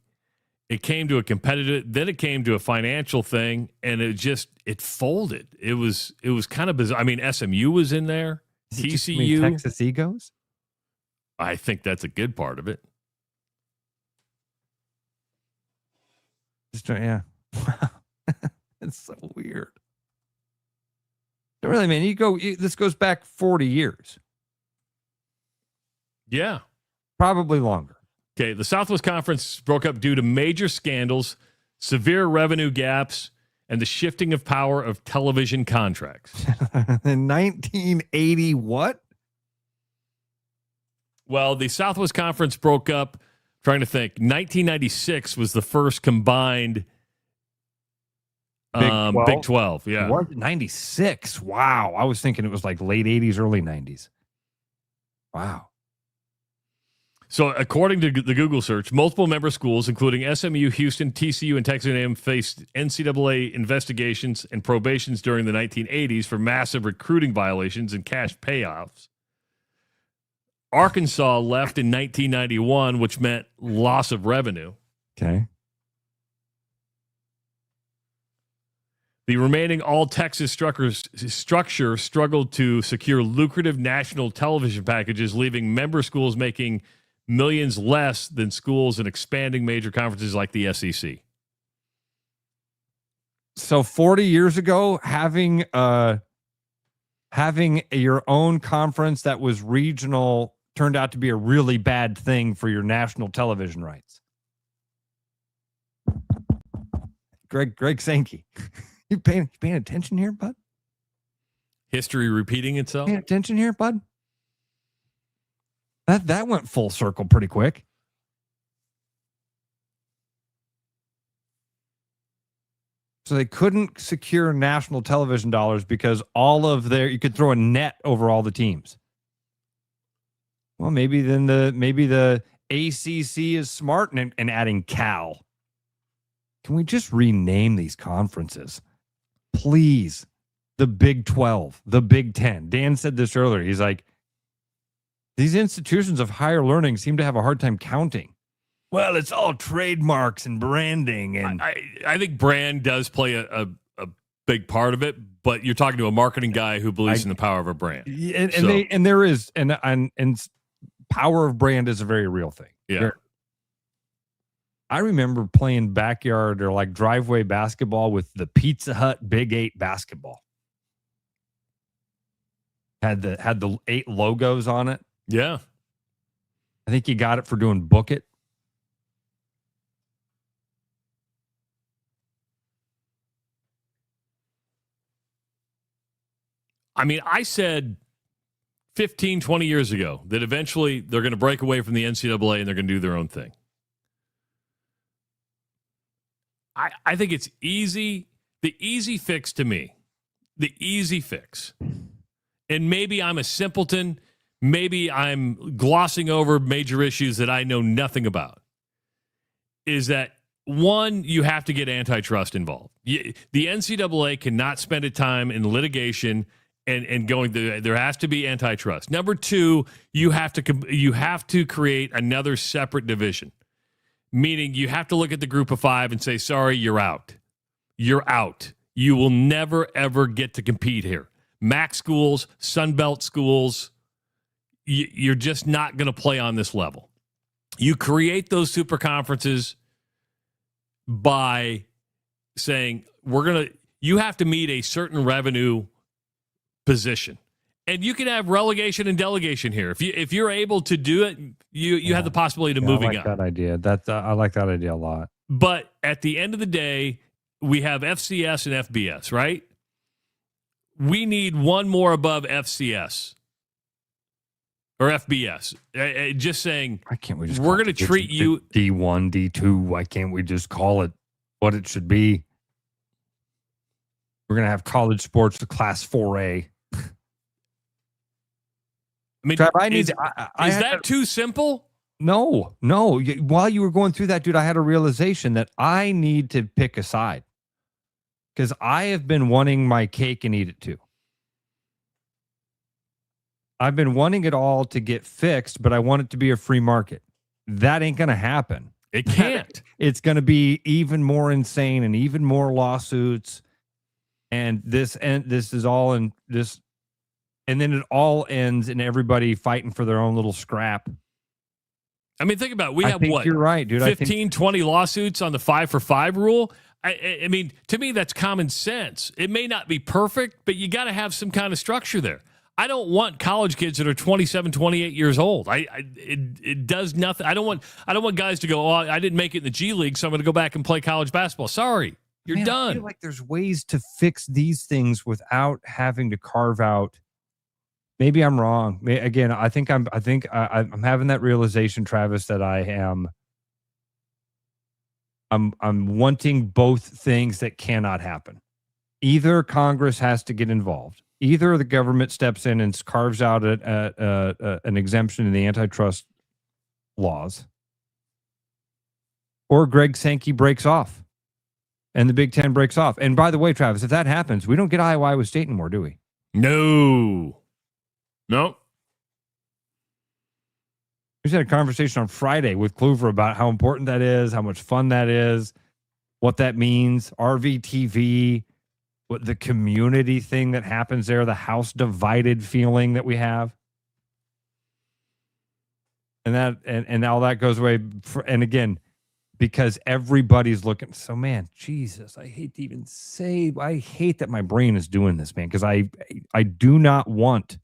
It came to a competitive, then it came to a financial thing, and it folded. It was kind of bizarre. I mean, SMU was in there. TCU. Texas Egos? I think that's a good part of it. Yeah. It's so weird. Really, man, this goes back 40 years. Yeah. Probably longer. Okay, the Southwest Conference broke up due to major scandals, severe revenue gaps, and the shifting of power of television contracts. In 1980, what? Well, the Southwest Conference broke up, trying to think, 1996 was the first combined Big 12. Yeah. What? 96. Wow. I was thinking it was like late 80s, early 90s. Wow. So, according to the Google search, multiple member schools, including SMU, Houston, TCU, and Texas A&M, faced NCAA investigations and probations during the 1980s for massive recruiting violations and cash payoffs. Arkansas left in 1991, which meant loss of revenue. Okay. The remaining all-Texas structure struggled to secure lucrative national television packages, leaving member schools making millions less than schools in expanding major conferences like the SEC. So 40 years ago, having your own conference that was regional turned out to be a really bad thing for your national television rights. Greg Sankey. You paying attention here, bud? History repeating itself? Paying attention here, bud? That went full circle pretty quick. So they couldn't secure national television dollars because you could throw a net over all the teams. Well, maybe the ACC is smart in adding Cal. Can we just rename these conferences? Please. The Big 12, the Big 10. Dan said this earlier. He's like, these institutions of higher learning seem to have a hard time counting. Well, it's all trademarks and branding. And I think brand does play a big part of it, but you're talking to a marketing guy who believes in the power of a brand. And power of brand is a very real thing. Yeah. I remember playing backyard or like driveway basketball with the Pizza Hut Big 8 basketball. Had the 8 logos on it. Yeah. I think you got it for doing Book It. I mean, I said 15, 20 years ago that eventually they're going to break away from the NCAA and they're going to do their own thing. I think it's easy. The easy fix to me, and maybe I'm a simpleton, maybe I'm glossing over major issues that I know nothing about, is that, one, you have to get antitrust involved. The NCAA cannot spend a time in litigation and going through. There has to be antitrust. Number two, you have to create another separate division. Meaning you have to look at the group of 5 and say, sorry, you're out. You're out. You will never, ever get to compete here. MAC schools, Sunbelt schools, you're just not going to play on this level. You create those super conferences by saying, you have to meet a certain revenue position. And you can have relegation and delegation here. If you're able to do it, you have the possibility of moving up. I like that idea. I like that idea a lot. But at the end of the day, we have FCS and FBS, right? We need one more above FCS or FBS. Just saying, why can't we just we're going to treat you D1, D2. Why can't we just call it what it should be? We're going to have college sports to class 4A. I mean, Trav, is that too simple? No. While you were going through that, dude, I had a realization that I need to pick a side because I have been wanting my cake and eat it too. I've been wanting it all to get fixed, but I want it to be a free market. That ain't going to happen. It can't. It's going to be even more insane and even more lawsuits. And this is all in this. and then it all ends in everybody fighting for their own little scrap. I mean, think about it. We I have think what? you're right, dude. 15, 20 lawsuits on the 5-for-5 rule. I mean, to me, that's common sense. It may not be perfect, but you got to have some kind of structure there. I don't want college kids that are 27, 28 years old. It does nothing. I don't want guys to go, oh, I didn't make it in the G League, so I'm going to go back and play college basketball. Sorry, you're done. I feel like there's ways to fix these things without having to carve out. Maybe I'm wrong. Again, I think I'm having that realization, Travis, that I'm wanting both things that cannot happen. Either Congress has to get involved. Either the government steps in and carves out an exemption in the antitrust laws, or Greg Sankey breaks off and the Big Ten breaks off. And by the way, Travis, if that happens, we don't get Iowa State anymore, do we? No. We just had a conversation on Friday with Kluver about how important that is, how much fun that is, what that means, RVTV, what the community thing that happens there, the house divided feeling that we have. And that and all that goes away. And again, because everybody's looking. So, man, Jesus, I hate to even say, I hate that my brain is doing this, man, because I do not want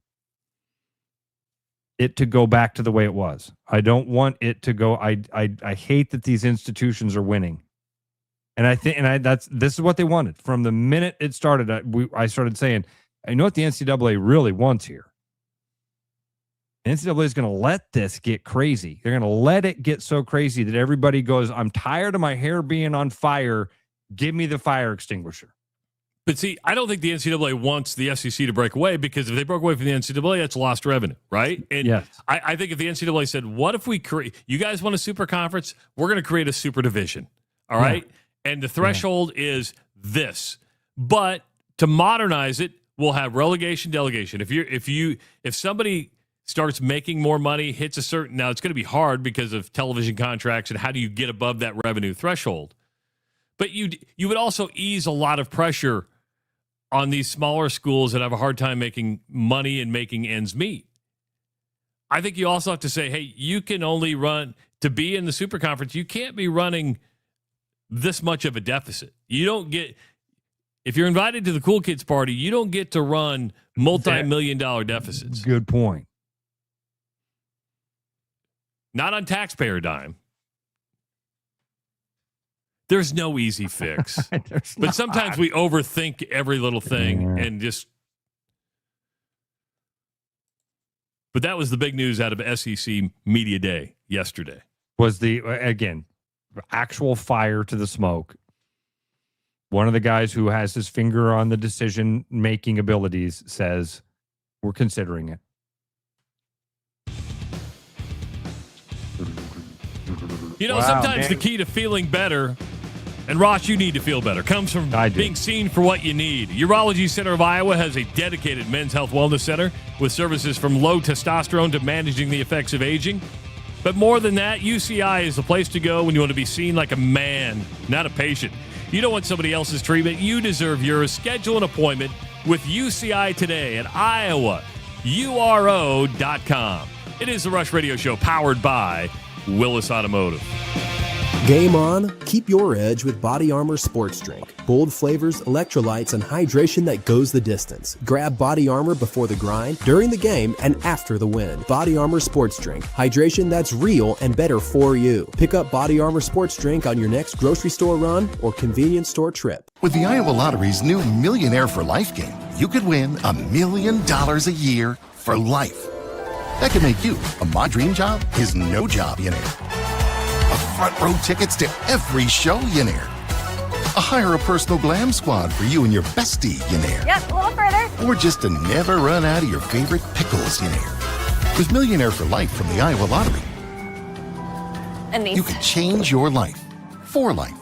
it to go back to the way it was. I don't want it to go. I hate that these institutions are winning. And I think, this is what they wanted from the minute it started. I started saying, I know what the NCAA really wants here. The NCAA is going to let this get crazy. They're going to let it get so crazy that everybody goes, I'm tired of my hair being on fire. Give me the fire extinguisher. But see, I don't think the NCAA wants the SEC to break away, because if they broke away from the NCAA, that's lost revenue, right? And yes. I think if the NCAA said, what if we create, you guys want a super conference? We're going to create a super division. All right. And the threshold is this. But to modernize it, we'll have relegation, delegation. If somebody starts making more money, hits a certain, now it's going to be hard because of television contracts and how do you get above that revenue threshold. But you would also ease a lot of pressure on these smaller schools that have a hard time making money and making ends meet. I think you also have to say, hey, you can only run, to be in the super conference, you can't be running this much of a deficit. You don't get, if you're invited to the cool kids party, you don't get to run multi-million-dollar deficits. Good point. Not on taxpayer dime. There's no easy fix. But sometimes we overthink every little thing and just. But that was the big news out of SEC Media Day yesterday. Was the, again, actual fire to the smoke. One of the guys who has his finger on the decision-making abilities says, we're considering it. You know, sometimes the key to feeling better, and Ross, you need to feel better, comes from being seen for what you need. Urology Center of Iowa has a dedicated men's health wellness center with services from low testosterone to managing the effects of aging. But more than that, UCI is the place to go when you want to be seen like a man, not a patient. You don't want somebody else's treatment. You deserve yours. Schedule an appointment with UCI today at iowauro.com. It is the Rush Radio Show powered by Willis Automotive. Game on, keep your edge with Body Armor Sports Drink. Bold flavors, electrolytes, and hydration that goes the distance. Grab Body Armor before the grind, during the game, and after the win. Body Armor Sports Drink. Hydration that's real and better for you. Pick up Body Armor Sports Drink on your next grocery store run or convenience store trip. With the Iowa Lottery's new Millionaire for Life game, you could win $1 million a year for life. That could make you a My Dream Job is No Job millionaire. Front row tickets to every show millionaire. Hire a personal glam squad for you and your bestie millionaire. Yep, a little further. Or just to never run out of your favorite pickles millionaire. With Millionaire for Life from the Iowa Lottery, And these. you can change your life for life.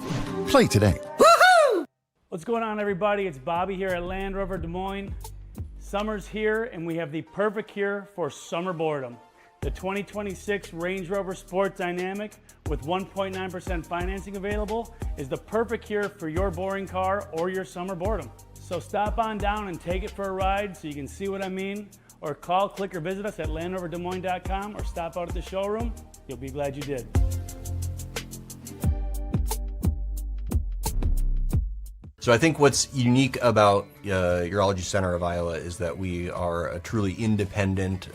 Play today. Woohoo! What's going on, everybody? It's Bobby here at Land Rover Des Moines. Summer's here, and we have the perfect cure for summer boredom. The 2026 Range Rover Sport Dynamic with 1.9% financing available is the perfect cure for your boring car or your summer boredom. So stop on down and take it for a ride so you can see what I mean. Or call, click, or visit us at LandRoverDesMoines.com or stop out at the showroom. You'll be glad you did. So I think what's unique about Urology Center of Iowa is that we are a truly independent,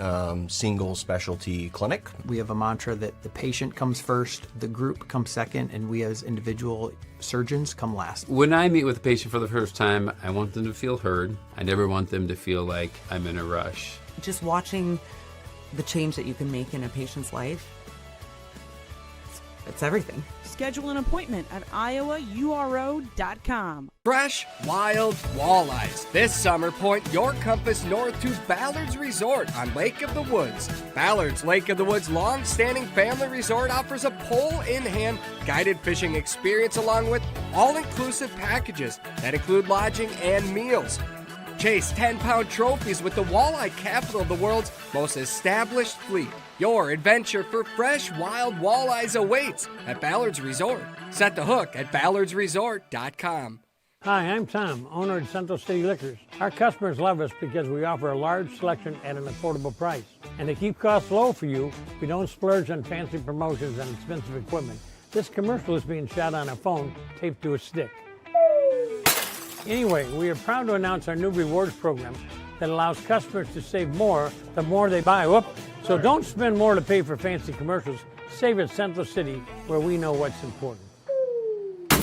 single specialty clinic. We have a mantra that the patient comes first, the group comes second, and we as individual surgeons come last. When I meet with a patient for the first time, I want them to feel heard. I never want them to feel like I'm in a rush. Just watching the change that you can make in a patient's life, it's everything. Schedule an appointment at iowauro.com. Fresh, wild walleyes. This summer, point your compass north to Ballard's Resort on Lake of the Woods. Ballard's Lake of the Woods long-standing family resort offers a pole-in-hand guided fishing experience along with all-inclusive packages that include lodging and meals. Chase 10-pound trophies with the walleye capital of the world's most established fleet. Your adventure for fresh, wild walleyes awaits at Ballard's Resort. Set the hook at ballardsresort.com. Hi, I'm Tom, owner of Central City Liquors. Our customers love us because we offer a large selection at an affordable price. And to keep costs low for you, we don't splurge on fancy promotions and expensive equipment. This commercial is being shot on a phone taped to a stick. Anyway, we are proud to announce our new rewards program that allows customers to save more the more they buy. So don't spend more to pay for fancy commercials. Save at Central City, where we know what's important.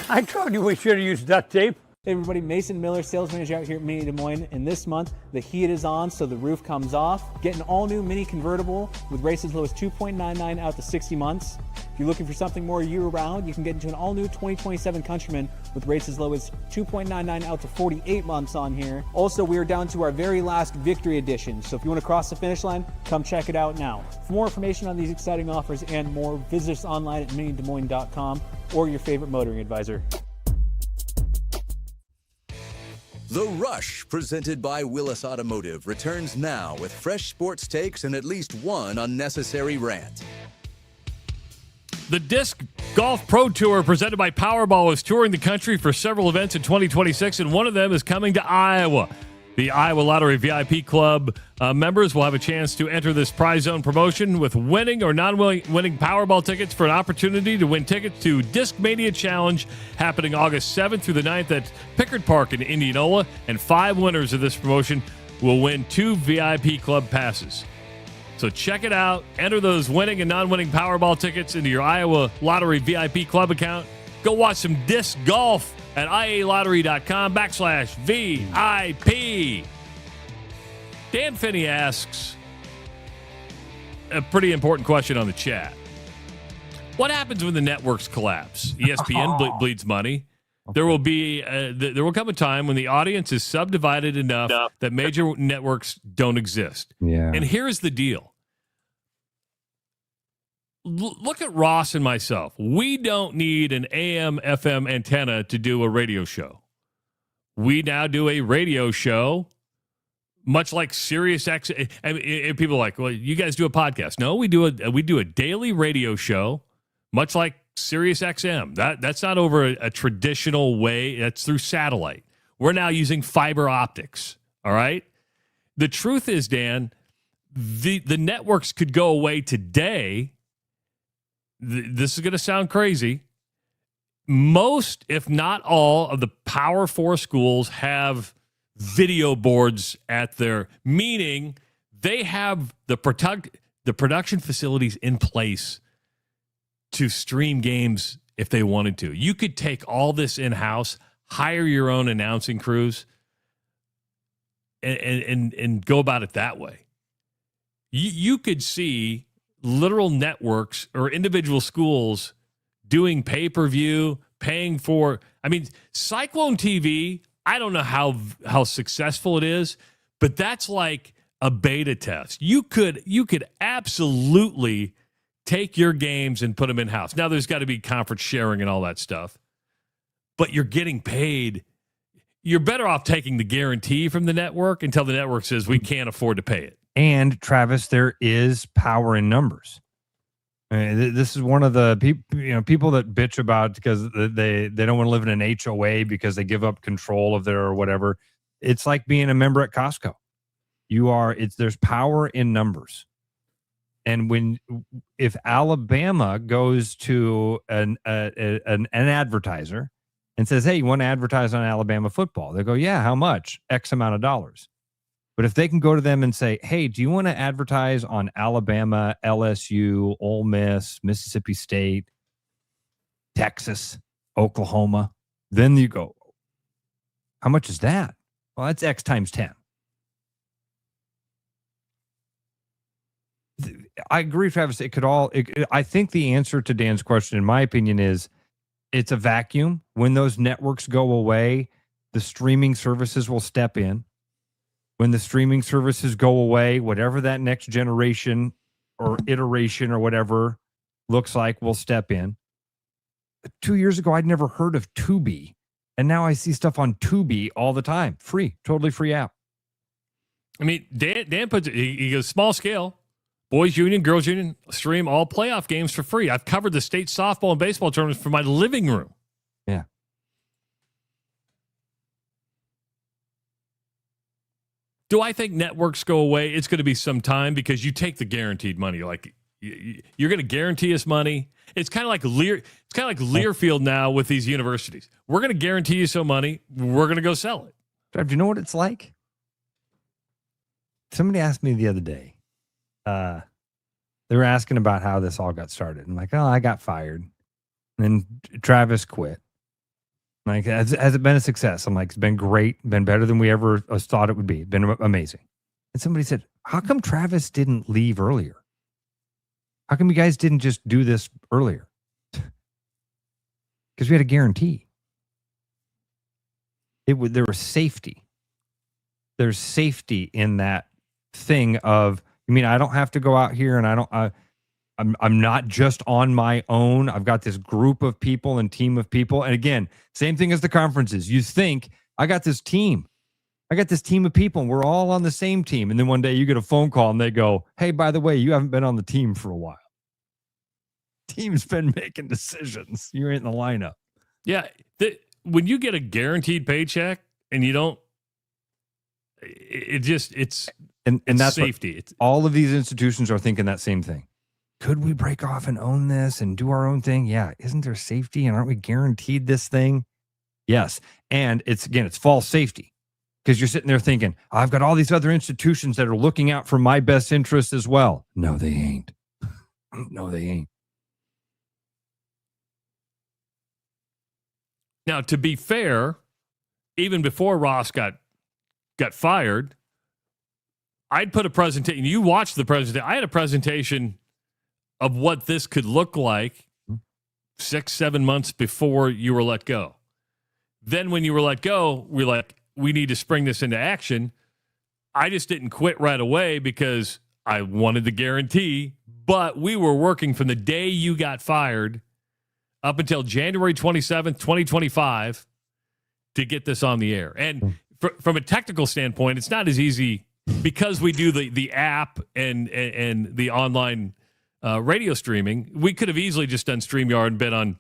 I told you we should have used duct tape. Hey everybody, Mason Miller, sales manager out here at Mini Des Moines. And this month, the heat is on, so the roof comes off. Get an all-new Mini convertible with rates as low as $2.99 out to 60 months. If you're looking for something more year-round, you can get into an all-new 2027 Countryman with rates as low as $2.99 out to 48 months on here. Also, we are down to our very last Victory Edition, so if you want to cross the finish line, come check it out now. For more information on these exciting offers and more, visit us online at minidesmoines.com or your favorite motoring advisor. The Rush, presented by Willis Automotive, returns now with fresh sports takes and at least one unnecessary rant. The Disc Golf Pro Tour, presented by Powerball, is touring the country for several events in 2026, and one of them is coming to Iowa. The Iowa Lottery VIP Club members will have a chance to enter this prize zone promotion with winning or non-winning Powerball tickets for an opportunity to win tickets to Disc Mania Challenge happening August 7th through the 9th at Pickard Park in Indianola, and 5 winners of this promotion will win 2 VIP Club passes. So check it out. Enter those winning and non-winning Powerball tickets into your Iowa Lottery VIP Club account. Go watch some disc golf at ialottery.com/VIP. Dan Finney asks a pretty important question on the chat. What happens when the networks collapse? ESPN bleeds money. There will be there will come a time when the audience is subdivided enough that major networks don't exist. Yeah. And here's the deal. Look at Ross and myself. We don't need an AM, FM antenna to do a radio show. We now do a radio show, much like Sirius X. I mean, people are like, well, you guys do a podcast. No, we do a daily radio show, much like Sirius XM. That's not over a traditional way. That's through satellite. We're now using fiber optics. All right. The truth is, Dan, the networks could go away today. This is going to sound crazy. Most, if not all, of the Power 4 schools have video boards at their, meaning they have the production facilities in place to stream games if they wanted to. You could take all this in-house, hire your own announcing crews, and go about it that way. You could see literal networks or individual schools doing pay-per-view, paying for, I mean, Cyclone TV, I don't know how successful it is, but that's like a beta test. You could absolutely take your games and put them in-house. Now, there's got to be conference sharing and all that stuff, but you're getting paid. You're better off taking the guarantee from the network until the network says we can't afford to pay it. And Travis, there is power in numbers. I mean, this is one of the people that bitch about because they don't want to live in an HOA because they give up control of their or whatever. It's like being a member at Costco. There's power in numbers. And if Alabama goes to an advertiser and says, hey, you want to advertise on Alabama football? They go, yeah, how much? X amount of dollars. But if they can go to them and say, hey, do you want to advertise on Alabama, LSU, Ole Miss, Mississippi State, Texas, Oklahoma? Then you go, how much is that? Well, that's X times 10. I agree, Travis. I think the answer to Dan's question, in my opinion, is it's a vacuum. When those networks go away, the streaming services will step in. When the streaming services go away, whatever that next generation or iteration or whatever looks like will step in. 2 years ago, I'd never heard of Tubi. And now I see stuff on Tubi all the time. Free, totally free app. I mean, Dan puts it, he goes small scale. Boys Union, Girls Union, stream all playoff games for free. I've covered the state softball and baseball tournaments from my living room. Yeah. Do I think networks go away? It's going to be some time because you take the guaranteed money. Like you're going to guarantee us money. It's kind of like Learfield now with these universities. We're going to guarantee you some money. We're going to go sell it. Do you know what it's like? Somebody asked me the other day. They were asking about how this all got started. I'm like, oh, I got fired. And then Travis quit. I'm like, has it been a success? I'm like, it's been great. Been better than we ever thought it would be. Been amazing. And somebody said, how come Travis didn't leave earlier? How come you guys didn't just do this earlier? Because we had a guarantee. There was safety. There's safety in that thing of, I mean, I don't have to go out here and I'm not just on my own. I've got this group of people and team of people. And again, same thing as the conferences. You think, I got this team. I got this team of people and we're all on the same team. And then one day you get a phone call and they go, hey, by the way, you haven't been on the team for a while. Team's been making decisions. You ain't in the lineup. Yeah. When you get a guaranteed paycheck and you don't, it's that's safety. All of these institutions are thinking that same thing. Could we break off and own this and do our own thing? Yeah. Isn't there safety? And aren't we guaranteed this thing? Yes. And it's false safety because you're sitting there thinking, I've got all these other institutions that are looking out for my best interest as well. No, they ain't. No, they ain't. Now, to be fair, even before Ross got fired, I'd put a presentation. You watched the presentation. I had a presentation of what this could look like 6-7 months before you were let go. Then when you were let go, we're like, we need to spring this into action. I just didn't quit right away because I wanted the guarantee, but we were working from the day you got fired up until January 27th, 2025 to get this on the air. And from a technical standpoint, it's not as easy because we do the app and the online radio streaming. We could have easily just done StreamYard and bet on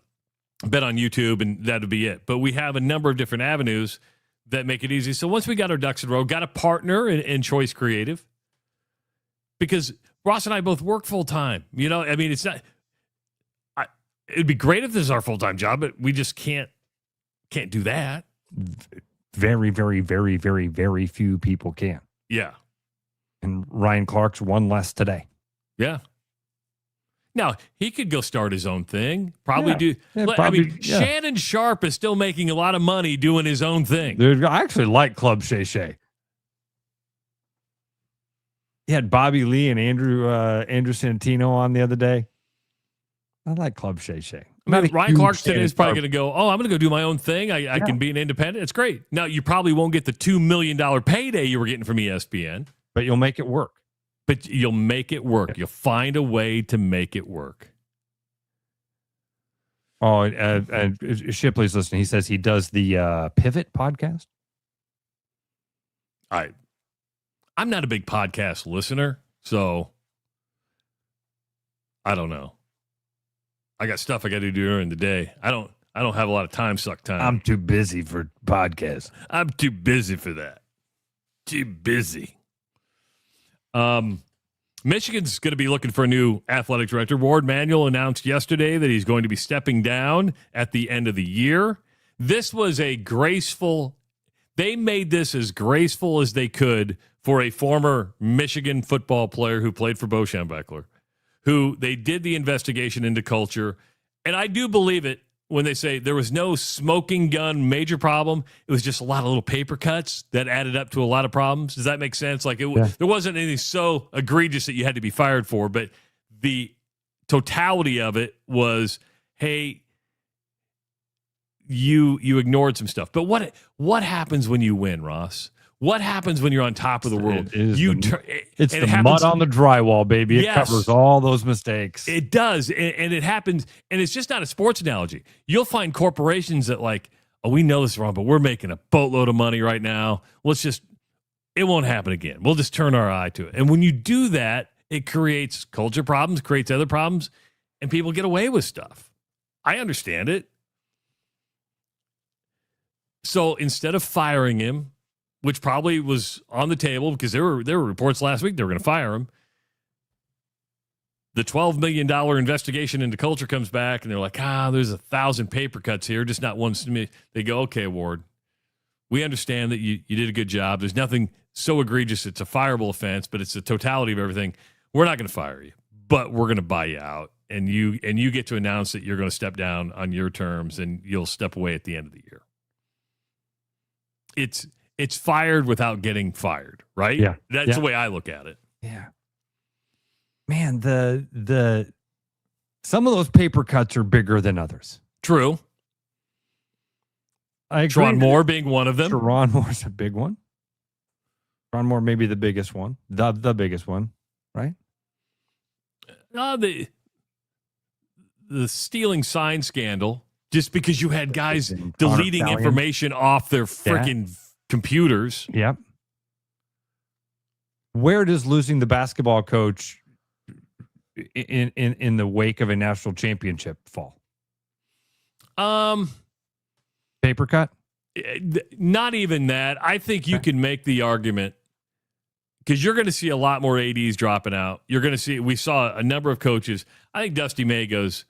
YouTube, and that'd be it. But we have a number of different avenues that make it easy. So once we got our ducks in a row, got a partner in Choice Creative, because Ross and I both work full time. You know, I mean, it's not. It'd be great if this is our full time job, but we just can't do that. Very, very, very, very, very few people can. Yeah. And Ryan Clark's one less today. Yeah. Now, he could go start his own thing. Probably. Shannon Sharp is still making a lot of money doing his own thing. Dude, I actually like Club Shay Shay. He had Bobby Lee and Andrew Santino on the other day. I like Club Shay Shay. I mean, Ryan Clark today is probably going to go, I'm going to go do my own thing. I can be an independent. It's great. Now, you probably won't get the $2 million payday you were getting from ESPN. But you'll make it work. You'll make it work. You'll find a way to make it work. Oh, and Shipley's listening. He says he does the Pivot podcast. I'm not a big podcast listener, so I don't know. I got stuff I got to do during the day. I don't have a lot of time suck time. I'm too busy for podcasts. I'm too busy for that. Too busy. Michigan's going to be looking for a new athletic director. Ward Manuel announced yesterday that he's going to be stepping down at the end of the year. This was a graceful, they made this as graceful as they could for a former Michigan football player who played for Bo Schembechler, who they did the investigation into culture. And I do believe it when they say there was no smoking gun major problem. It was just a lot of little paper cuts that added up to a lot of problems. Does that make sense? Like there wasn't anything so egregious that you had to be fired for, but the totality of it was, hey, you ignored some stuff. But what happens when you win, Ross? What happens when you're on top of the world? It's the mud on the drywall, baby. It covers all those mistakes. It does. And it happens. And it's just not a sports analogy. You'll find corporations that like, oh, we know this is wrong, but we're making a boatload of money right now. It won't happen again. We'll just turn our eye to it. And when you do that, it creates culture problems, creates other problems, and people get away with stuff. I understand it. So instead of firing him, which probably was on the table because there were reports last week they were going to fire him. The $12 million investigation into culture comes back, and they're like, there's 1,000 paper cuts here, just not one. They go, okay, Ward, we understand that you did a good job. There's nothing so egregious it's a fireable offense, but it's the totality of everything. We're not going to fire you, but we're going to buy you out, and you get to announce that you're going to step down on your terms, and you'll step away at the end of the year. It's fired without getting fired, right? Yeah. That's the way I look at it. Yeah. Man, the some of those paper cuts are bigger than others. True. I agree. Sharon Moore being one of them. Sharon Moore's a big one. Sharon Moore may be the biggest one. The biggest one, right? The stealing sign scandal, just because you had guys deleting information off their freaking computers. Yep. Where does losing the basketball coach in the wake of a national championship fall? Paper cut? Not even that. I think you can make the argument because you're going to see a lot more ADs dropping out. You're going to see, we saw a number of coaches. I think Dusty May goes,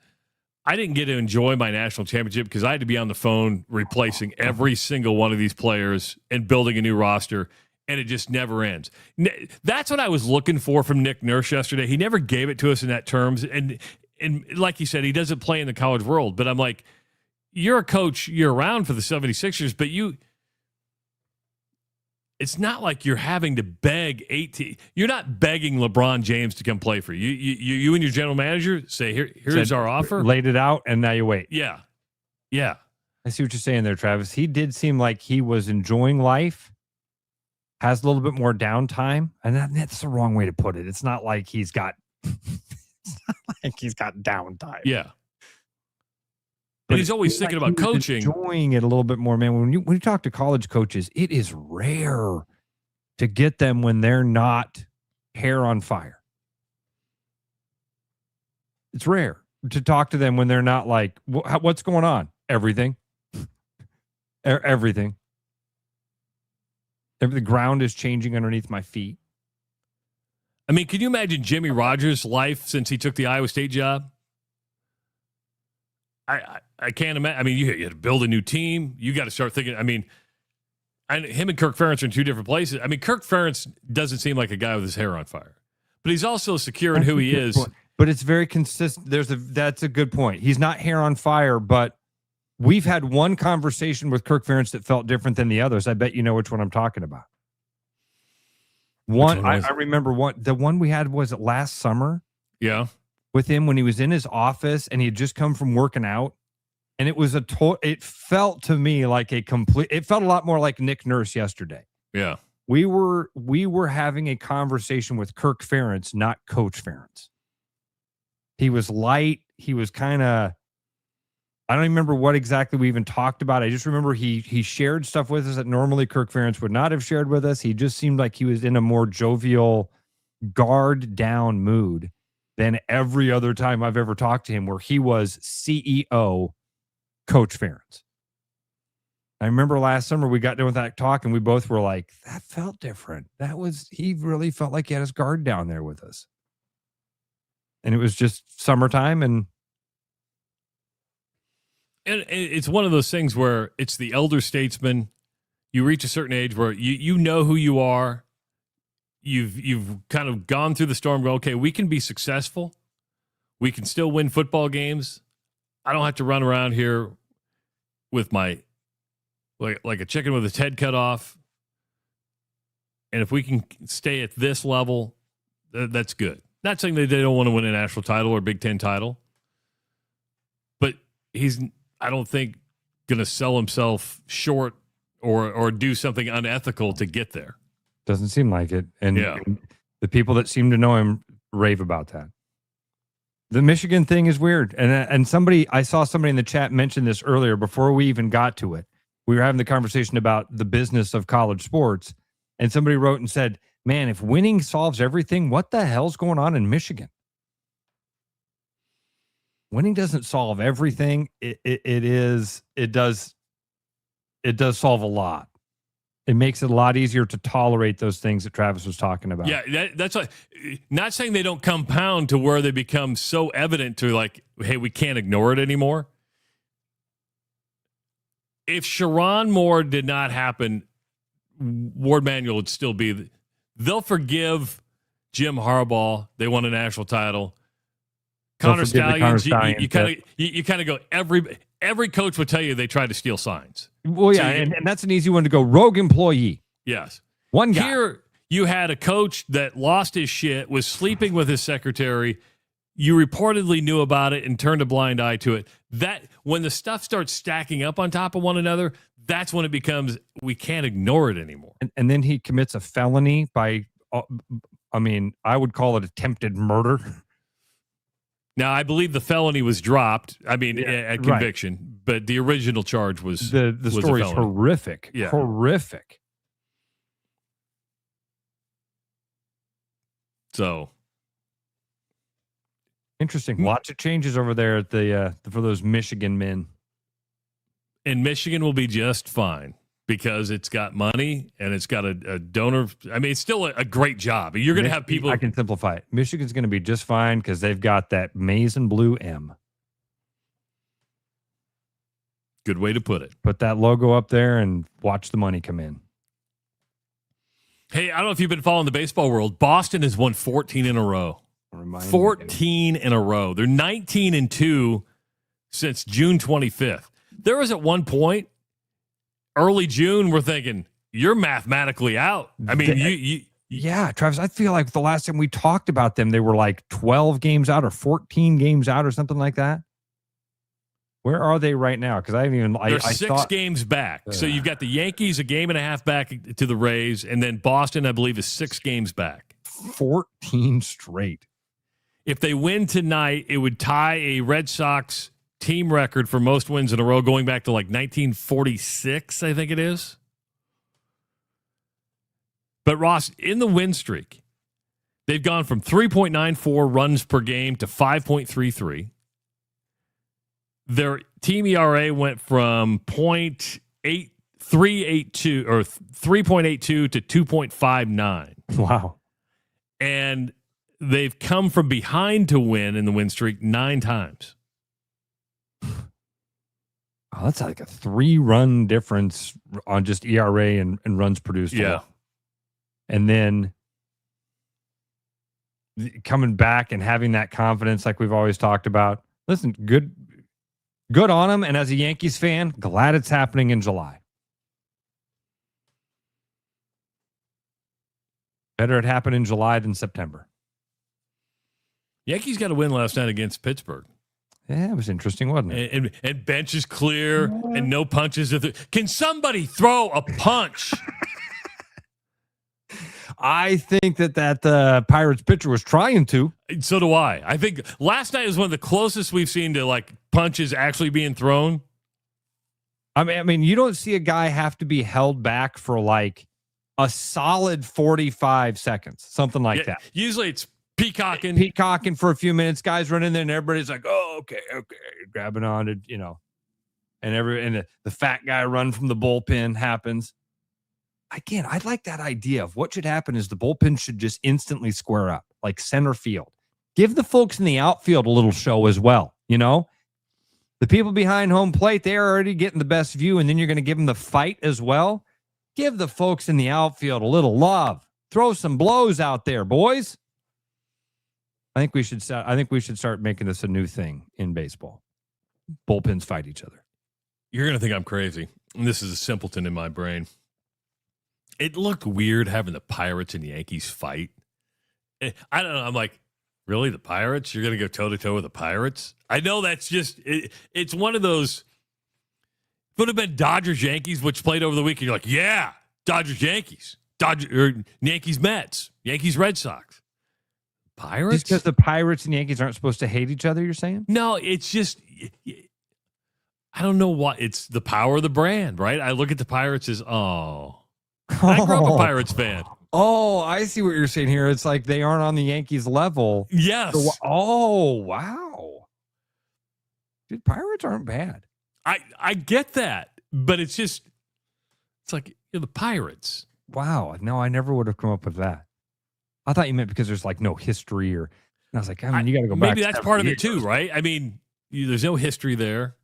I didn't get to enjoy my national championship because I had to be on the phone replacing every single one of these players and building a new roster, and it just never ends. That's what I was looking for from Nick Nurse yesterday. He never gave it to us in that terms, and like he said, he doesn't play in the college world. But I'm like, you're a coach year-round for the 76ers, but it's not like you're having to beg 18. You're not begging LeBron James to come play for you. You and your general manager say, here's our offer. Laid it out, and now you wait. Yeah. I see what you're saying there, Travis. He did seem like he was enjoying life, has a little bit more downtime, and that's the wrong way to put it. It's not like he's got downtime. Yeah. But he's always thinking about coaching. Enjoying it a little bit more, man. When you talk to college coaches, it is rare to get them when they're not hair on fire. It's rare to talk to them when they're not like, what's going on? Everything. Everything. The ground is changing underneath my feet. I mean, can you imagine Jimmy Rogers' life since he took the Iowa State job? I can't imagine. I mean, you had to build a new team. You got to start thinking. I mean, him and Kirk Ferentz are in two different places. I mean, Kirk Ferentz doesn't seem like a guy with his hair on fire, but he's also secure in who he is. Point. But it's very consistent. That's a good point. He's not hair on fire, but we've had one conversation with Kirk Ferentz that felt different than the others. I bet you know which one I'm talking about. I remember the one we had was it last summer? Yeah. With him when he was in his office and he had just come from working out. And it was it felt to me like it felt a lot more like Nick Nurse yesterday. Yeah. We were having a conversation with Kirk Ferentz, not Coach Ferentz. He was light. He was kind of, I don't remember what exactly we even talked about. I just remember he shared stuff with us that normally Kirk Ferentz would not have shared with us. He just seemed like he was in a more jovial, guard down mood than every other time I've ever talked to him, where he was CEO Coach Ferentz. I remember last summer we got done with that talk and we both were like, that felt different. He really felt like he had his guard down there with us. And it was just summertime and it's one of those things where it's the elder statesman. You reach a certain age where you know who you are. You've kind of gone through the storm. Go, okay, we can be successful. We can still win football games. I don't have to run around here with my like a chicken with its head cut off. And if we can stay at this level, that's good. Not saying that they don't want to win a national title or a Big Ten title, but he's, I don't think, going to sell himself short or do something unethical to get there. doesn't seem like it. And the people that seem to know him rave about that. The Michigan thing is weird. And I saw somebody in the chat mention this earlier before we even got to it. We were having the conversation about the business of college sports. And somebody wrote and said, man, if winning solves everything, what the hell's going on in Michigan? Winning doesn't solve everything. It does solve a lot. It makes it a lot easier to tolerate those things that Travis was talking about. Yeah, that's what, not saying they don't compound to where they become so evident to like, hey, we can't ignore it anymore. If Sharon Moore did not happen, Ward Manuel would still be. They'll forgive Jim Harbaugh. They won a national title. Connor Stallions. You kind of go. Every coach would tell you they tried to steal signs. Well, yeah, and that's an easy one to go. Rogue employee. Yes. One guy. Here you had a coach that lost his shit, was sleeping with his secretary. You reportedly knew about it and turned a blind eye to it. That when the stuff starts stacking up on top of one another, that's when it becomes, we can't ignore it anymore. And then he commits a felony by, I would call it attempted murder. Now, I believe the felony was dropped. At conviction, right. But the original charge was the story is horrific. Yeah. Horrific. So interesting. Lots of changes over there at the for those Michigan men. And Michigan will be just fine because it's got money and it's got a donor. I mean, it's still a great job. You're going to have people. I can simplify it. Michigan's going to be just fine because they've got that maize and blue M. Good way to put it. Put that logo up there and watch the money come in. Hey, I don't know if you've been following the baseball world. Boston has won 14 in a row. 14 in a row. They're 19-2 since June 25th. There was at one point, early June, we're thinking, you're mathematically out. I mean, yeah, Travis, I feel like the last time we talked about them, they were like 12 games out or 14 games out or something like that. Where are they right now? Because I haven't even... They're 6 games back. So you've got the Yankees a game and a half back to the Rays, and then Boston, I believe, is 6 games back. 14 straight. If they win tonight, it would tie a Red Sox team record for most wins in a row going back to like 1946, I think it is. But Ross, in the win streak, they've gone from 3.94 runs per game to 5.33. Their team ERA went from 3.82 or 3.82 to 2.59. Wow. And they've come from behind to win in the win streak 9 times. Oh, that's like a 3-run difference on just ERA and runs produced. Yeah. And then coming back and having that confidence like we've always talked about. Listen, good on them. And as a Yankees fan, glad it's happening in July. Better it happen in July than September. Yankees got a win last night against Pittsburgh. Yeah, it was interesting, wasn't it? And bench is clear and no punches. Can somebody throw a punch? I think that Pirates pitcher was trying to. So do I. I think last night was one of the closest we've seen to like punches actually being thrown. I mean, you don't see a guy have to be held back for like a solid 45 seconds, something like that. Usually it's peacocking for a few minutes. Guys run in there and everybody's like, oh, okay, grabbing on it, and the fat guy run from the bullpen happens. Again, I like that idea of what should happen is the bullpen should just instantly square up, like center field. Give the folks in the outfield a little show as well, you know? The people behind home plate, they're already getting the best view, and then you're going to give them the fight as well. Give the folks in the outfield a little love. Throw some blows out there, boys. I think we should start making this a new thing in baseball. Bullpens fight each other. You're going to think I'm crazy. And this is a simpleton in my brain. It looked weird having the Pirates and Yankees fight. I don't know. I'm like, really? The Pirates? You're going to go toe-to-toe with the Pirates? I know that's just, it's one of those, it would have been Dodgers-Yankees, which played over the weekend. You're like, yeah, Dodgers-Yankees. Yankees-Mets. Yankees-Red Sox. Pirates? Just because the Pirates and Yankees aren't supposed to hate each other, you're saying? No, it's just, I don't know what, it's the power of the brand, right? I look at the Pirates as, I grew up a Pirates fan. Oh, I see what you're saying here. It's like they aren't on the Yankees level. Yes. So, oh, wow. Dude, Pirates aren't bad. I get that, but it's just, it's like the Pirates. Wow. No, I never would have come up with that. I thought you meant because there's like no history or, and I was like, I mean, you got to go back. Maybe that's part of it too, right? I mean, there's no history there.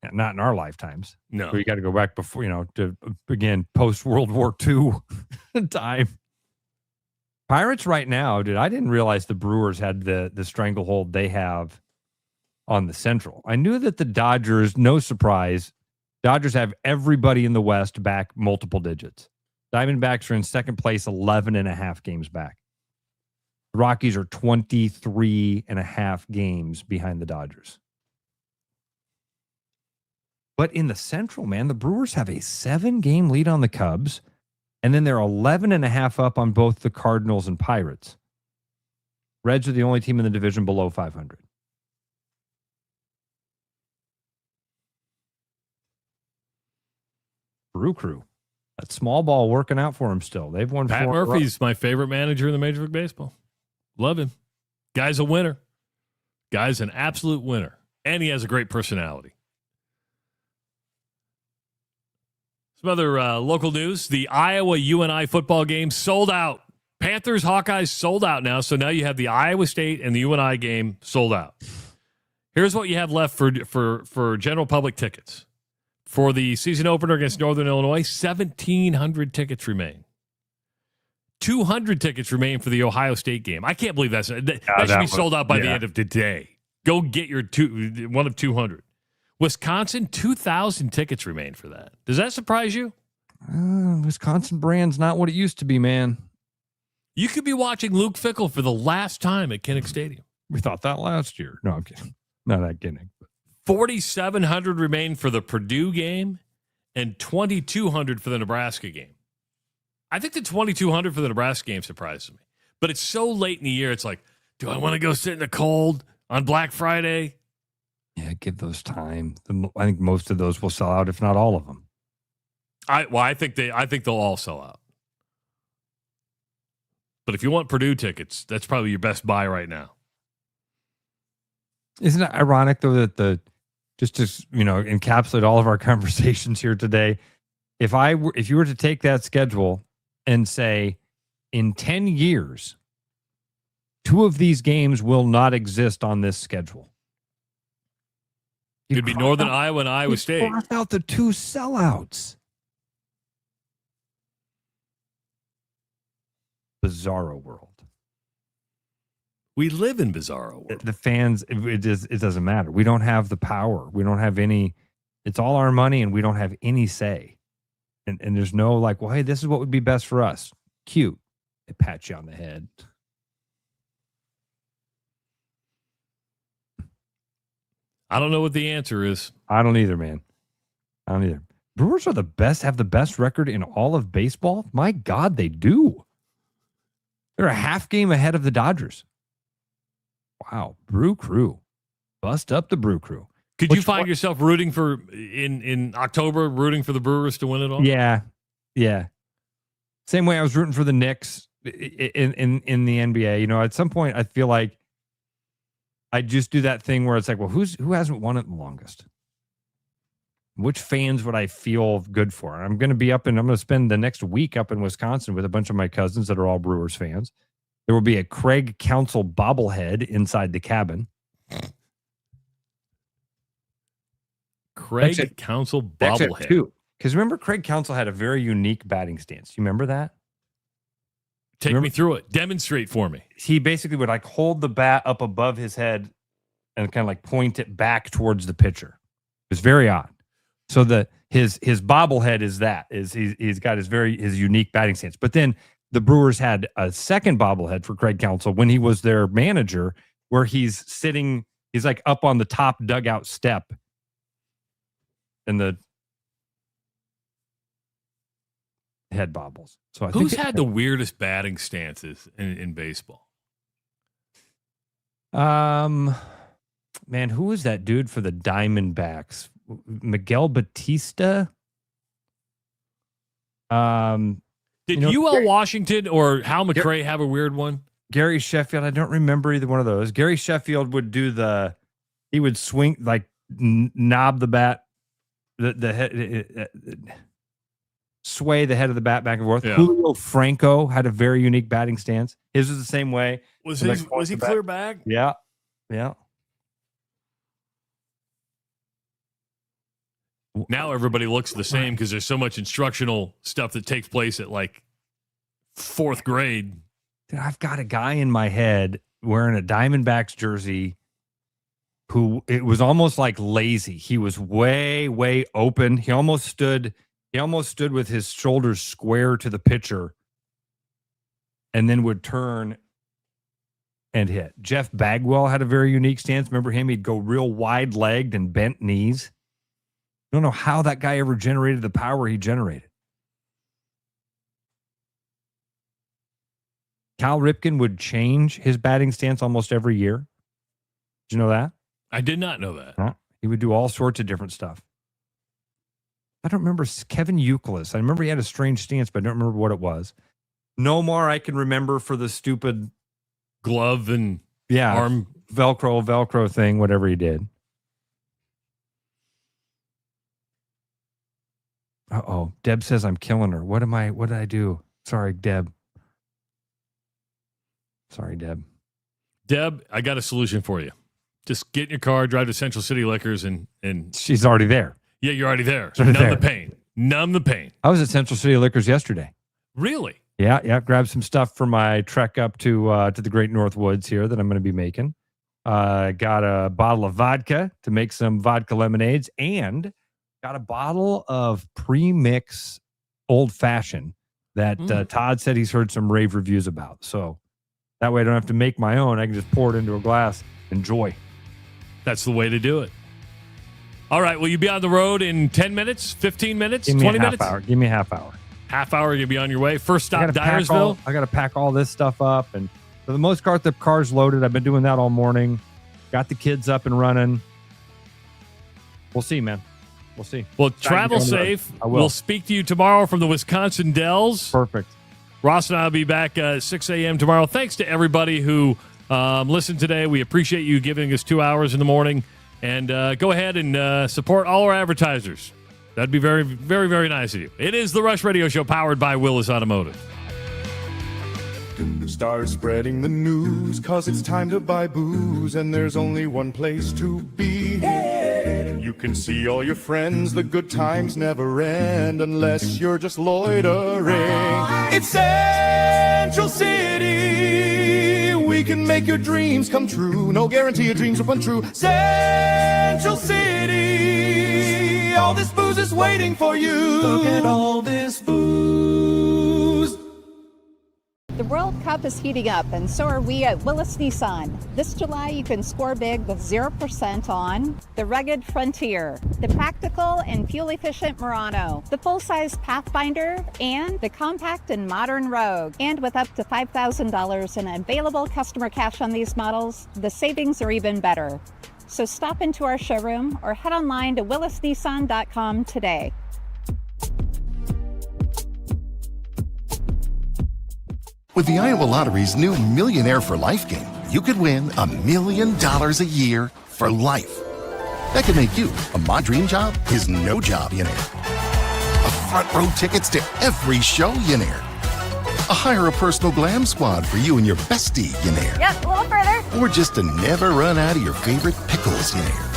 Yeah, not in our lifetimes. No. So you got to go back before, to again, post World War II time. Pirates right now, dude, I didn't realize the Brewers had the stranglehold they have on the Central. I knew that the Dodgers, no surprise, Dodgers have everybody in the West back multiple digits. Diamondbacks are in second place, 11 and a half games back. The Rockies are 23 and a half games behind the Dodgers. But in the Central, man, the Brewers have a 7-game lead on the Cubs, and then they're 11 and a half up on both the Cardinals and Pirates. Reds are the only team in the division below 500. Brew Crew. That small ball working out for him still. They've won Pat 4. Murphy's my favorite manager in the Major League Baseball. Love him. Guy's a winner. Guy's an absolute winner. And he has a great personality. Some other local news. The Iowa UNI football game sold out. Panthers, Hawkeyes sold out now. So now you have the Iowa State and the UNI game sold out. Here's what you have left for general public tickets. For the season opener against Northern Illinois, 1,700 tickets remain. 200 tickets remain for the Ohio State game. I can't believe that should be sold out by the end of today. Go get your one of 200. Wisconsin, 2,000 tickets remain for that. Does that surprise you? Wisconsin brand's not what it used to be, man. You could be watching Luke Fickell for the last time at Kinnick Stadium. We thought that last year. No, I'm kidding. Not that kidding. 4,700 remain for the Purdue game and 2,200 for the Nebraska game. I think the 2,200 for the Nebraska game surprises me. But it's so late in the year, it's like, do I want to go sit in the cold on Black Friday? Yeah, give those time. I think most of those will sell out, if not all of them. I think they'll all sell out. But if you want Purdue tickets, that's probably your best buy right now. Isn't it ironic though that just to encapsulate all of our conversations here today, if you were to take that schedule and say in 10 years, 2 of these games will not exist on this schedule. It could be Northern Iowa and Iowa State. Cross out the 2 sellouts. Bizarro world. We live in bizarro world. The fans, it doesn't matter. We don't have the power. We don't have any. It's all our money, and we don't have any say. And there's no like, well, hey, this is what would be best for us. Cute. They pat you on the head. I don't know what the answer is. I don't either, man. I don't either. Brewers are the best, have the best record in all of baseball. My God, they do. They're a half game ahead of the Dodgers. Wow. Brew Crew. Bust up the Brew Crew. Could you find yourself rooting for, in October, rooting for the Brewers to win it all? Yeah. Yeah. Same way I was rooting for the Knicks in the NBA. At some point, I feel like I just do that thing where it's like, well, who hasn't won it the longest? Which fans would I feel good for? I'm going to spend the next week up in Wisconsin with a bunch of my cousins that are all Brewers fans. There will be a Craig Counsell bobblehead inside the cabin. Craig Counsell bobblehead. Two. Because remember, Craig Counsell had a very unique batting stance. You remember that? Take me through it. Demonstrate for me. He basically would like hold the bat up above his head and kind of like point it back towards the pitcher. It was very odd. So his bobblehead is he's got his unique batting stance. But then the Brewers had a second bobblehead for Craig Counsell when he was their manager, where he's like up on the top dugout step. And the head bobbles. So who's had the weirdest batting stances in baseball? Man, who was that dude for the Diamondbacks? Miguel Batista? Did UL Washington or Hal McRae have a weird one? Gary Sheffield. I don't remember either one of those. Gary Sheffield would he would swing, like knob the bat, the head, sway the head of the bat back and forth. Yeah. Julio Franco had a very unique batting stance. His was the same way. Was he clear back? Yeah. Yeah. Now everybody looks the same because there's so much instructional stuff that takes place at like 4th grade. Dude, I've got a guy in my head wearing a Diamondbacks jersey who it was almost like lazy. He was way, way open. He almost stood with his shoulders square to the pitcher and then would turn and hit. Jeff Bagwell had a very unique stance. Remember him? He'd go real wide-legged and bent knees. I don't know how that guy ever generated the power he generated. Cal Ripken would change his batting stance almost every year. Did you know that? I did not know that. He would do all sorts of different stuff. I don't remember Kevin Youkilis. I remember he had a strange stance, but I don't remember what it was. Nomar, I can remember for the stupid glove and arm Velcro thing, whatever he did. Uh-oh. Deb says I'm killing her. What did I do? Sorry, Deb. Sorry, Deb. Deb, I got a solution for you. Just get in your car, drive to Central City Liquors, and she's already there. Yeah, you're already there. Numb the pain. Numb the pain. I was at Central City Liquors yesterday. Really? Yeah. Grabbed some stuff for my trek up to the Great North Woods here that I'm going to be making. Got a bottle of vodka to make some vodka lemonades, and got a bottle of pre-mix old fashioned that Todd said he's heard some rave reviews about. So that way I don't have to make my own. I can just pour it into a glass. Enjoy. That's the way to do it. All right. Will you be on the road in 10 minutes, 15 minutes, Give me 20 a half minutes? hour. Give me a half hour. Half hour, you'll be on your way. First stop, I Dyersville. got to pack all this stuff up. And for the most part, the car's loaded. I've been doing that all morning. Got the kids up and running. We'll see, man. We'll see. Well, travel safe. I will. We'll speak to you tomorrow from the Wisconsin Dells. Perfect. Ross and I will be back 6 a.m. tomorrow. Thanks to everybody who listened today. We appreciate you giving us 2 hours in the morning. And go ahead and support all our advertisers. That'd be very, very, very nice of you. It is the Rush Radio Show powered by Willis Automotive. Start spreading the news, cause it's time to buy booze, and there's only one place to be. You can see all your friends, the good times never end unless you're just loitering. It's Central City. We can make your dreams come true. No guarantee your dreams will come true. Central City. All this booze is waiting for you. Look at all this booze. The World Cup is heating up, and so are we at Willis Nissan. This July, you can score big with 0% on the rugged Frontier, the practical and fuel-efficient Murano, the full-size Pathfinder, and the compact and modern Rogue. And with up to $5,000 in available customer cash on these models, the savings are even better. So stop into our showroom or head online to willisnissan.com today. With the Iowa Lottery's new Millionaire for Life game, you could win $1 million a year for life. That could make you a My Dream Job is no job, you know. A front row tickets to every show, you know. A hire a personal glam squad for you and your bestie, you know. Yep, a little further. Or just to never run out of your favorite pickles, you know.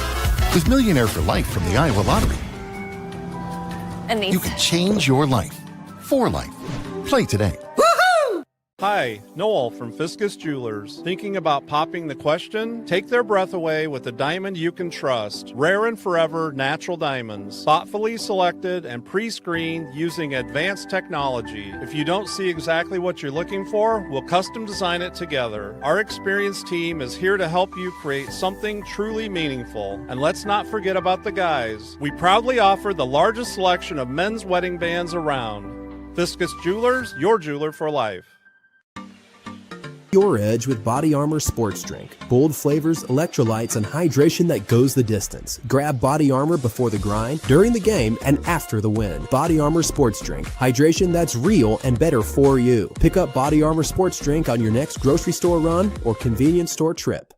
With Millionaire for Life from the Iowa Lottery, And these. you can change your life for life. Play today. Hi, Noel from Fiskus Jewelers. Thinking about popping the question? Take their breath away with a diamond you can trust. Rare and forever natural diamonds. Thoughtfully selected and pre-screened using advanced technology. If you don't see exactly what you're looking for, we'll custom design it together. Our experienced team is here to help you create something truly meaningful. And let's not forget about the guys. We proudly offer the largest selection of men's wedding bands around. Fiskus Jewelers, your jeweler for life. Your edge with Body Armor Sports Drink. Bold flavors, electrolytes, and hydration that goes the distance. Grab Body Armor before the grind, during the game, and after the win. Body Armor Sports Drink. Hydration that's real and better for you. Pick up Body Armor Sports Drink on your next grocery store run or convenience store trip.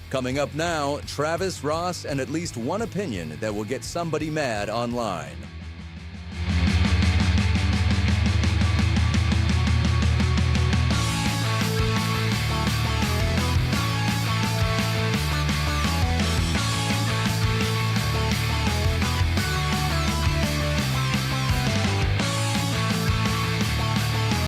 Coming up now, Travis, Ross, and at least one opinion that will get somebody mad online.